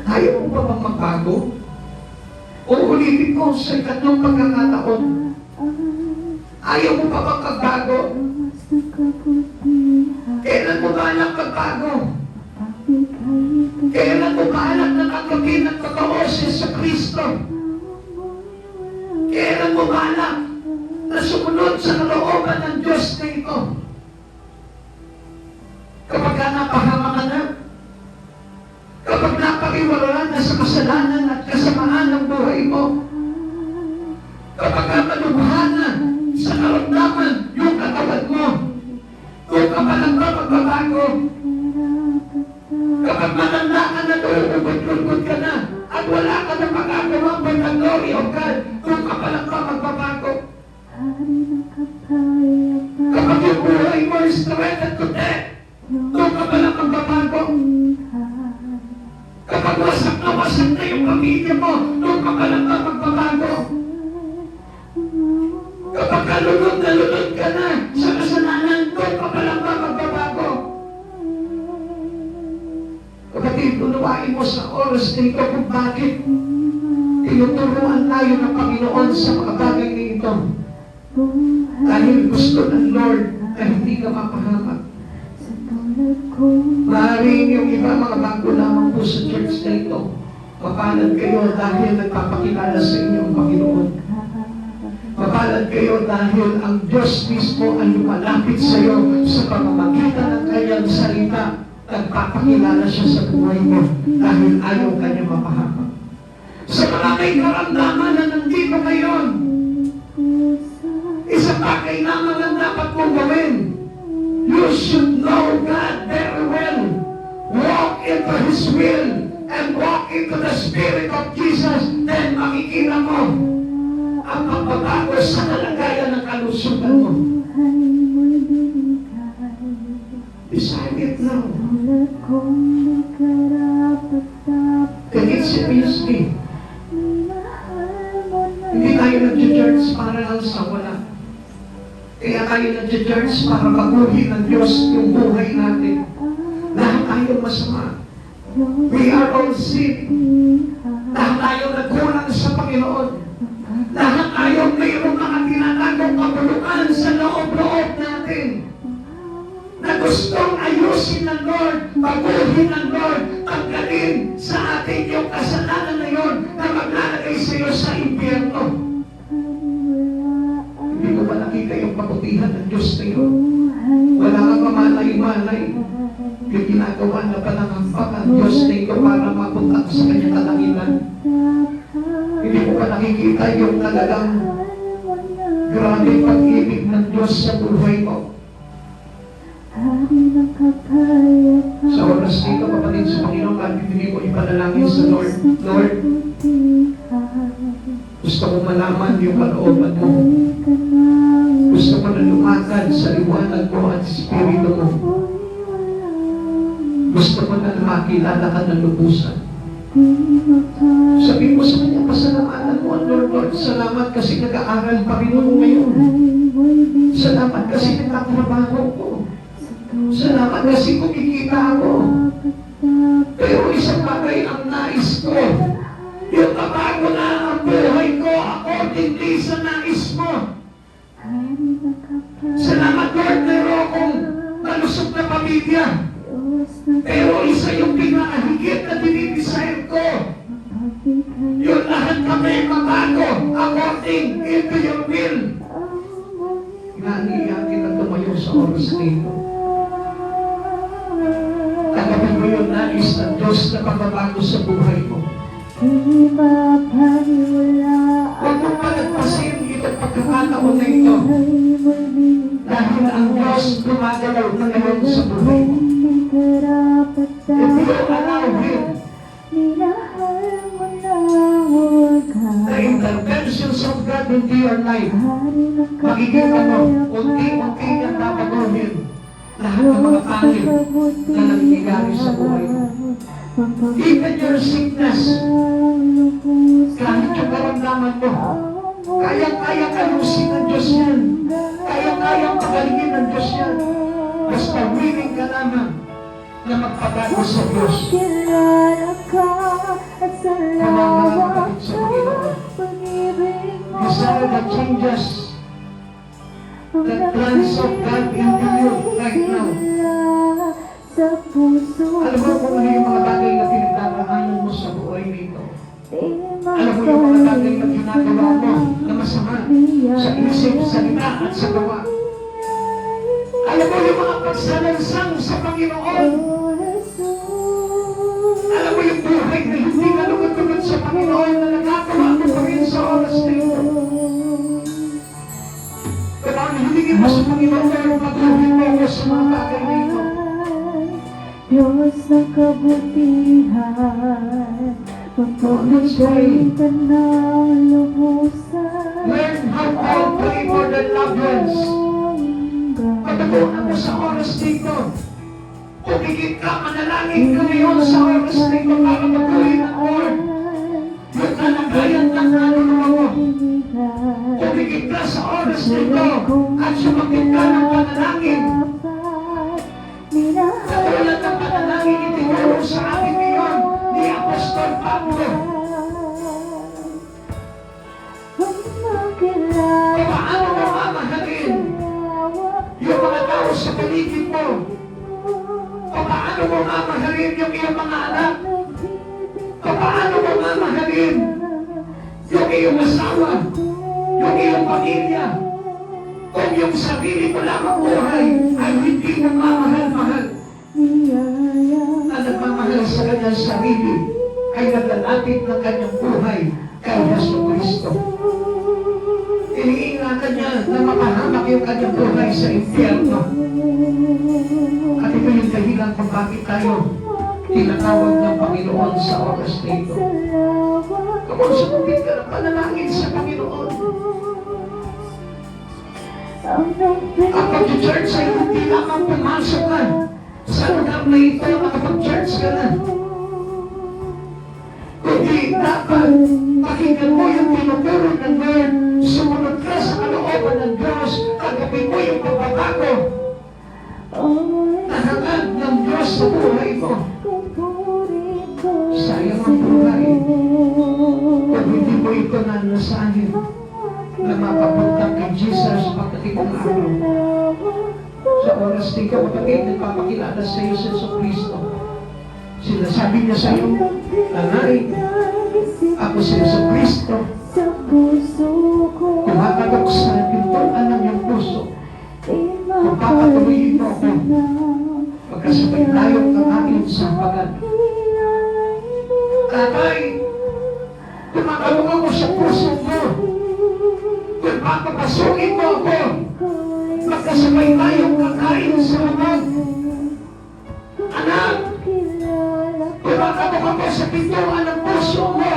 Ayaw mo pa bang magbago? O ulitin ko sa ikatlong pagkakataon. Ayaw mo pa bang magbago? Kailan mo balak magbago? Kailan mo balak na tanggapin ng totoo sa Kristo? Kailan mo balak na sumunod sa kalooban ng Diyos na ito? Kapag napahama ka na, kapag napakiwalaan na sa kasalanan at kasamaan ng buhay mo, kapag malubhan na sa karamdaman yung katawan mo, kung ka pa lang ba magbabago, kapag Kapag matanda ka na, lulugod-lugod ka na, at wala ka na magagawa by the glory of God, doon ka pa lang ba magbabago? Kapag yung buhay mo is threatened to death, doon ka pa lang magbabago? Kapag wasak na yung pamilya mo, doon ka pa lang ba magbabago? Kapag kalulod na lulod ka na sa kasalanan, doon ka pa lang ba magbabago? Kapatid, unawain mo sa oras na ito kung bakit tinuturuan tayo ng Panginoon sa mga bagay na ito. Dahil gusto ng Lord na hindi ka mapahamak. Maaaring yung iba mga bago lamang po sa church na ito, mapalad kayo dahil nagpapakilala sa inyong Panginoon. Mapalad kayo dahil ang Diyos mismo ang lumalapit sa iyo sa pamamagitan ng kanyang salita. Nagpapakilala siya sa buhay mo dahil ayaw kanya mapahamak. Sa mga may karamdaman na nandito ngayon, isang bagay lamang ang dapat mong gawin. You should know God very well. Walk into His will and walk into the Spirit of Jesus. Then makikita mo ang pagbabago sa kalagayan ng kalusugan mo. Decide it now. Take it seriously. Hindi tayo nag-church para lang sa wala. Kaya tayo nag-church para baguhin ng Diyos yung buhay natin. Lahat tayo masama. We are all sick. Lahat tayo nagkulang sa Panginoon. Lahat tayo mayroong mga tinatagong kabulukan sa loob-loob natin. Na gustong ayusin ng Lord, baguhin ng Lord, tanggalin sa atin yung kasalanan na yun na maglalagay sa iyo sa impyerno. Hindi ko ba nakita yung kabutihan ng Diyos na yun? Wala kang mamalay-malay. Yung ginagawa na panangambak ang Diyos na ito para mapunta sa kanyang kalanginan. Hindi ko ba nakikita yung talagang grabe pag-ibig ng Diyos sa buhay mo? Sa oras nito, kapatid sa Panginoon, at hindi ko ipanalangin sa Lord. Lord, gusto ko malaman yung kalooban mo. Gusto ko na lumakad sa liwanag mo at Espiritu mo. Gusto ko na makilala ka ng lubusan. Sabi mo sa kanya, pasalamatan mo, Lord, salamat kasi nag-aaral pa rin ako ngayon. Salamat kasi nagtatrabaho ko. Salamat kasi kumikita ako. Pero isang bagay ang nais ko. Yung kabago na ang buhay ko accordingly sa nais mo. Salamat, Lord, meron akong malusog na pamilya. Pero isa yung pinakahigit na dinidesire ko. Yung lahat kami mabago according into your will. Inaniyakin na tumayo sa oras nito. Tanggapin mo yung nais ng Diyos na pagbabago sa buhay mo. Huwag mong palagpasin itong pagkakataon na ito. Dahil ang Diyos gumagalaw na ngayon sa buhay mo. If you allow Him, the interventions of God into your life, makikita mo, unti-unti niyang babaguhin lahat ng mga pangit na nangyayari sa buhay mo. Even your sickness, kahit yung karamdaman mo, kayang-kayang ayusin ng Diyos yan. Kayang-kayang pagalingin ng Diyos yan. Basta willing ka naman na magpagago sa Diyos. Kumangalan ka sa Panginoon. Desire the changes that plans of God into you right now. Alam mo kung ano yung mga bagay na pinagdaraanan mo sa buhay nito. Alam mo yung mga bagay na ginagawa mo na masama sa isip, salita at sa gawa. Alam mo yung mga pagsalansang sa Panginoon. Alam mo yung buhay na hindi ka lumutulad sa Panginoon na nagagawa mo pa rin sa oras na ito. Kaya hilingin mo sa Panginoon na magawin mo sa mga bagay na ito. ng kabutihan, magbibigay ka ng lubusan. Learn how to pray for the loved ones. Pagkatunan mo sa oras dito. Pumigit ka, manalangin ka ngayon sa oras dito para matuloy ng Lord. Yung kalagayan ng kaluluwa mo. Pumigit ka sa oras dito at sumagit ka ng panalangin. Katulad ng panalangin itinuro sa akin ngayon ni Apostol Pablo. Paano mo mamahalin yung mga tao sa paligid mo? Paano mo mamahalin yung iyong mga anak? Paano mo mamahalin yung iyong asawa? Yung iyong pamilya? Kung yung sarili mo lamang buhay ay hindi na mamahal-mahal. Na nagmamahal sa kanyang sarili ay naglalapit ng kanyang buhay kay Jesucristo. Iniingatan niya na mapahamak yung kanyang buhay sa impyerno. At ito yung dahilan kung bakit tayo tinatawag ng Panginoon sa oras na ito. Kung sumupit ka ng panalangin sa Panginoon. Ang pag-church ay hindi lamang pumasok ka sa lugar na ito, makapag-church ka na. Kundi dapat pakinggan mo yung tinuturo ng Lord, sumunod ka sa kalooban ng Diyos, tanggapin mo yung pagbabago na hangad ng Diyos sa buhay mo. Sayang ang buhay kung hindi mo ito nanasahin na mapapunta kay Jesus pagdating ng araw. Sa oras din ka, kapatid, nagpapakilala sa iyo si Jesucristo. Sinasabi niya sa iyo, Nanay, ako si Jesucristo. Kumakatok sa pintuan ng iyong puso. Kung papatuloyin mo ako, magkasabay tayo ng aking sampagan. Tatay, kumakalunga mo sa puso mo. Kung papapasukin mo ako, magkasabay tayong kakain sa labag. Anak, kumakatok ako sa pintuan ng puso mo.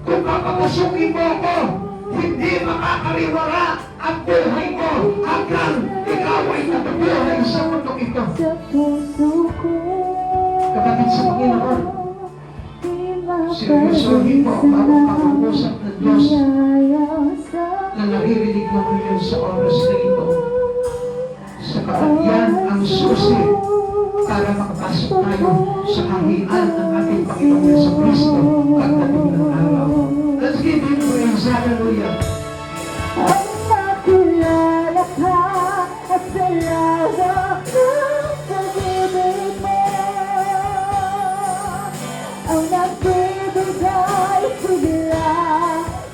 Kung papapasukin mo ako, hindi makakariwara ang buhay mo hanggang ikaw ay natubuhay sa mundong ito. Kapatid sa Panginoon, seryosohin mo ang pag-uusap ng Diyos na naririnig mo ngayon sa oras na ito. Sapagkat yan ang susi para makapasok tayo sa kahiyan ng ating Panginoong Jesucristo pagdating ng araw. Let's give Him praise. Hallelujah. Ang makilala ka at sa lawak ng pag-ibig mo, ang nagbibigay sigla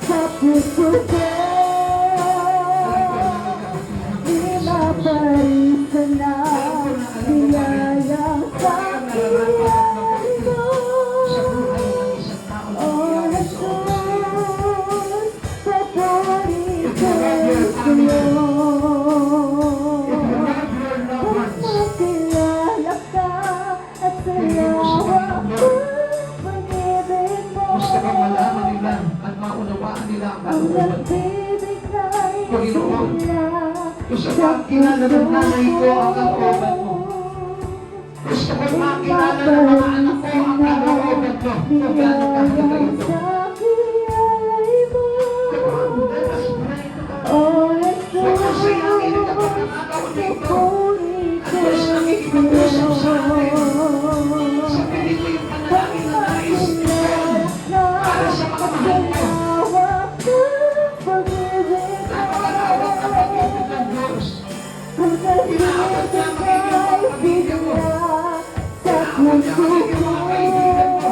sa puso ko. Di maparisa na biyayang sa buhay mo. Oh, Jesus, papuri ko sa'yo. Kung makilala ka at sa lawak ng pag-ibig mo, Gusto kong malaman nila at maunawaan nila ang ang kalooban mo. nagbibigay Panginoon, sigla gusto ko kilala ng nanay ko ang kalooban mo. Gusto ko makilala ng mga anak ko ang kalooban mo. Kung gaano kahalaga ito. Let us pray to God. Pagkasayangin ang pagkakataon na ito. At Diyos na ikipag-usap sa atin. Sabihin mo yung panalangin na nais Lord, para sa mga mahal mo. Napakalawak na pag-ibig ng Diyos. Inaabot niya ang magiging mga pamilya mo. Inaabot niya ang magiging mga kaibigan mo.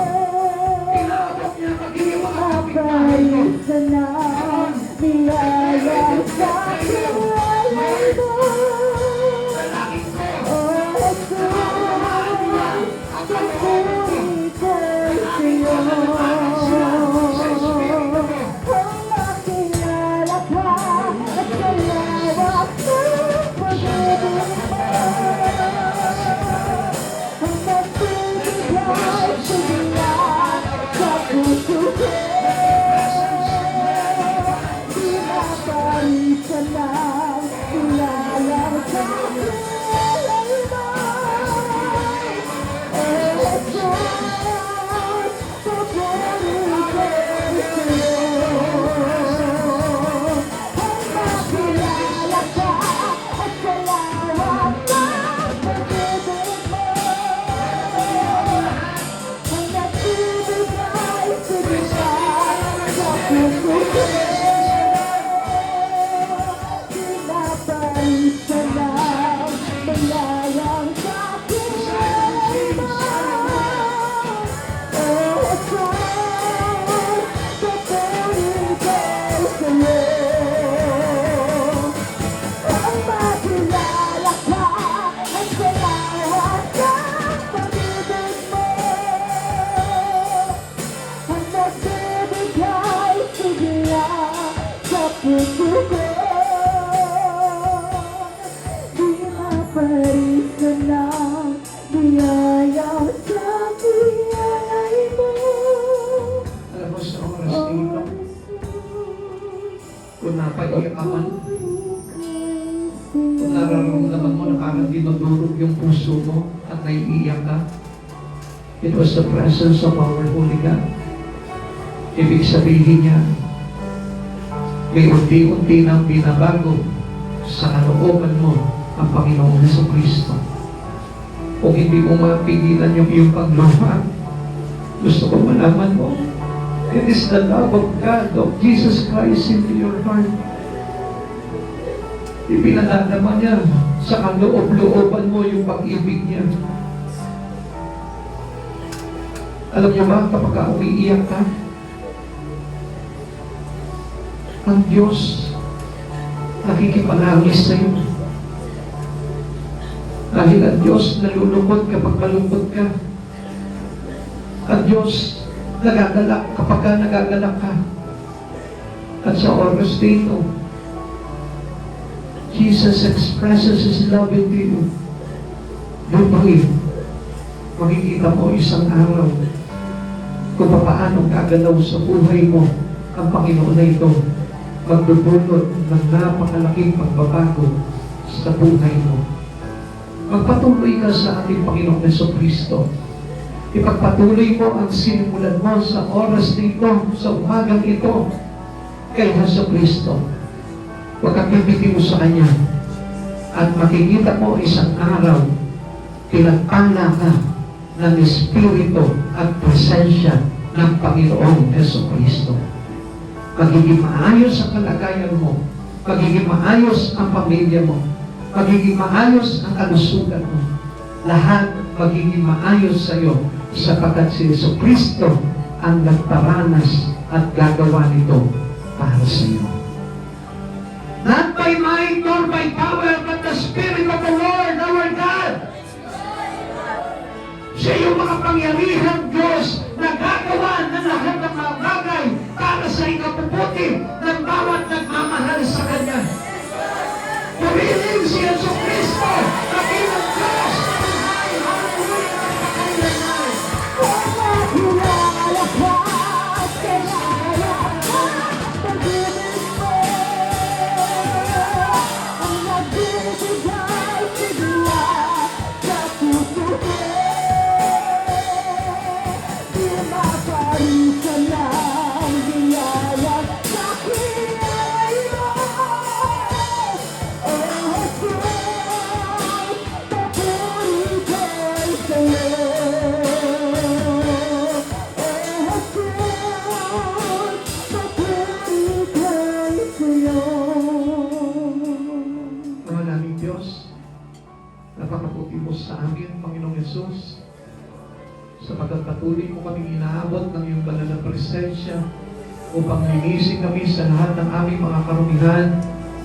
Inaabot niya ang magiging mga kapitbahay mo. yung puso mo at naiiyak ka? It was the presence of our Holy God. Ibig sabihin niya, may unti-unti nang binabago sa kalooban mo ang Panginoong Jesucristo. Kung hindi mo mapigilan yung iyong pagluha, gusto ko malaman mo, it is the love of God, of Jesus Christ into your heart. Ipinadadama niya sa kaloob-looban mo yung pag-ibig niya. Alam niyo ba, kapag umiiyak ka, ang Diyos nakikipanangis sa iyo. Dahil ang Diyos nalulungkot kapag malungkot ka. Ang Diyos nagagalak kapag nagagalak ka. At sa oras dito, Jesus expresses His love into you. Lubangin, makikita mo isang araw kung paano gagalaw sa buhay mo ang Panginoon na ito. Magdudulot ng napakalaking pagbabago sa buhay mo. Magpatuloy ka sa ating Panginoong Jesucristo. Ipagpatuloy mo ang sinimulan mo sa oras nito, sa umagang ito, kay Jesucristo. Huwag kang bibitiw sa Kanya. At makikita mo isang araw, pinagpala ka ng Espiritu at presensya ng Panginoong Jesucristo. Magiging maayos ang kalagayan mo, magiging maayos ang pamilya mo, magiging maayos ang kalusugan mo. Lahat magiging maayos sa iyo sapagkat si Jesucristo ang nagparanas at gagawa nito para sa iyo. Not by might nor by power, but the Spirit of the Lord, our God. Siya yung makapangyarihang Diyos na gagawa ng lahat ng mga bagay para sa ikabubuti ng bawat nagmamahal sa Kanya. Purihin si Jesucristo, Panginoong Diyos, buhay, hallelujah, napakailangan. Kilala ka, kilala ka, pag-ibig mo ang nagbibigay sigla sa puso ko. Di maparisan ng biyaya sa kilay mo. Oh Jesus, papuri kay sa'yo. Ama naming Diyos, napakabuti mo sa amin, Panginoong Yesus, sapagkat patuloy mo kaming inaabot ng iyong banal na presensya upang linisin kami sa lahat ng aming mga karumihan.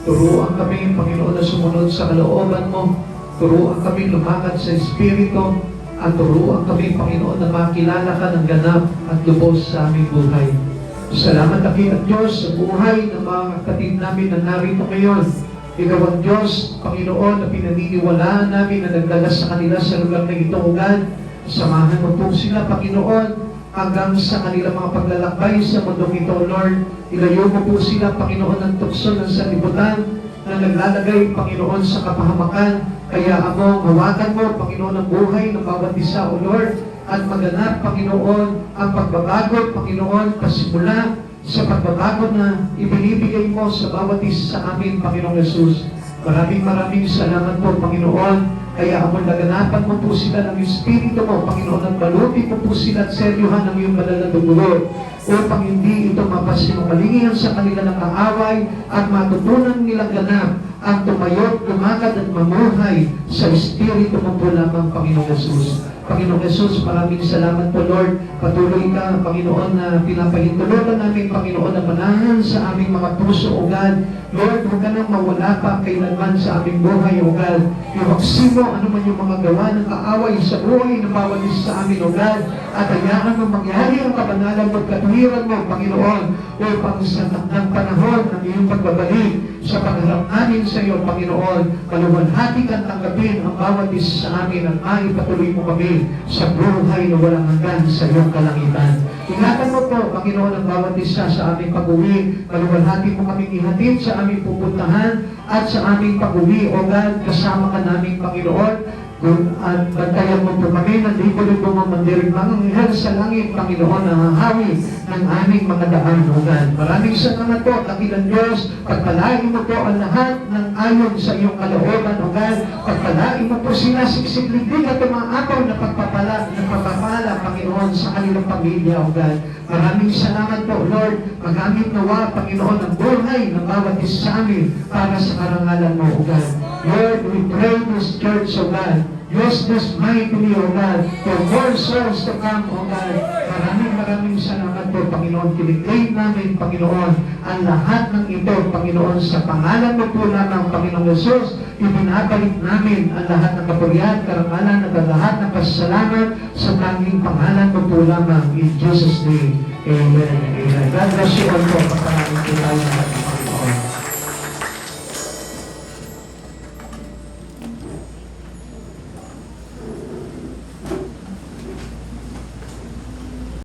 Turuan kami, Panginoon, na sumunod sa kalooban mo. Turuan kami lumakad sa Espiritu at turuan kami, Panginoon, na makilala ka ng ganap at lubos sa aming buhay. Salamat Aki at Diyos sa buhay ng mga kapatid namin na narito ngayon. Ikaw ang Diyos, Panginoon, na pinaniniwalaan namin na nagdala sa kanila sa lugar na ito, O God. Samahan mo po sila, Panginoon, hanggang sa kanilang mga paglalakbay sa mundong ito, Lord. Ilayo mo po sila, Panginoon, ng tukso ng sanlibutan na naglalagay, Panginoon, sa kapahamakan. Kaya Amo, hawakan mo, Panginoon, ang buhay ng bawat isa, O Lord, at maganap, Panginoon, ang pagbabago, Panginoon, pasimula sa pagbabago na ibinibigay mo sa bawat isa sa amin, Panginoong Jesus. Maraming salamat po, Panginoon. Kaya Amo, naganapan mo po sila ng Espiritu mo, Panginoon, at balutin mo po sila at seryohan ng iyong banal na dugo upang hindi ito mapasinumalingihan sa kanila ng kaaway at matutunan nilang ganap ang tumayo, lumakad at mamuhay sa Espiritu mo po lamang, Panginoong Jesus. Panginoong Jesus, maraming salamat po, Lord. Patuloy ka, Panginoon, na pinapahintulutan namin, Panginoon, na manahan sa aming mga puso, O God. Lord, huwag ka nang mawala pa kailanman sa aming buhay, O God. Iwaksin mo ano man yung mga gawa ng kaaway sa buhay ng bawat isa sa amin, O God. At hayaan mo mangyari ang kabanalan mo at katuwiran mo, Panginoon, upang sa takdang panahon ng iyong pagbabalik sa pagharap namin sa iyo, Panginoon, maluwalhati kang tanggapin ang bawat isa sa amin at maipatuloy mo kami sa buhay na walang hanggan sa iyong kalangitan. Ingatan mo po, Panginoon, ang bawat isa sa aming pag-uwi. Maluwalhati mo kaming ihatid sa aming pupuntahan at sa aming pag-uwi, O God, kasama ka namin, Panginoon. At bantayan mo po kami, nandito rin po mamandirig mga anghel sa langit, Panginoon, na hahawi ng aming mga daan, O God. Maraming salamat po, Dakilang Diyos. Pagpalain mo po ang lahat ng ayon sa iyong kalooban, O God. Pagpalain mo po sila siksik-liglig at umaapaw na pagpapala, Panginoon, sa kanilang pamilya, O God. Maraming salamat po, Lord. Magamit nawa, Panginoon, ang buhay ng bawat isa sa amin para sa karangalan mo, O God. Lord, we pray this church, O God. Use this mightily, O God, for more souls to come, O God. Maraming salamat po, Panginoon. Kiniklaim namin, Panginoon, ang lahat ng ito, Panginoon, sa pangalan mo po lamang, Panginoong Jesus. Ibinabalik namin ang lahat ng kapurihan, karangalan, at ang lahat ng pasasalamat sa tanging pangalan mo po lamang. In Jesus' name, Amen. Amen. God bless you all po. Pagpalain po tayo lahat.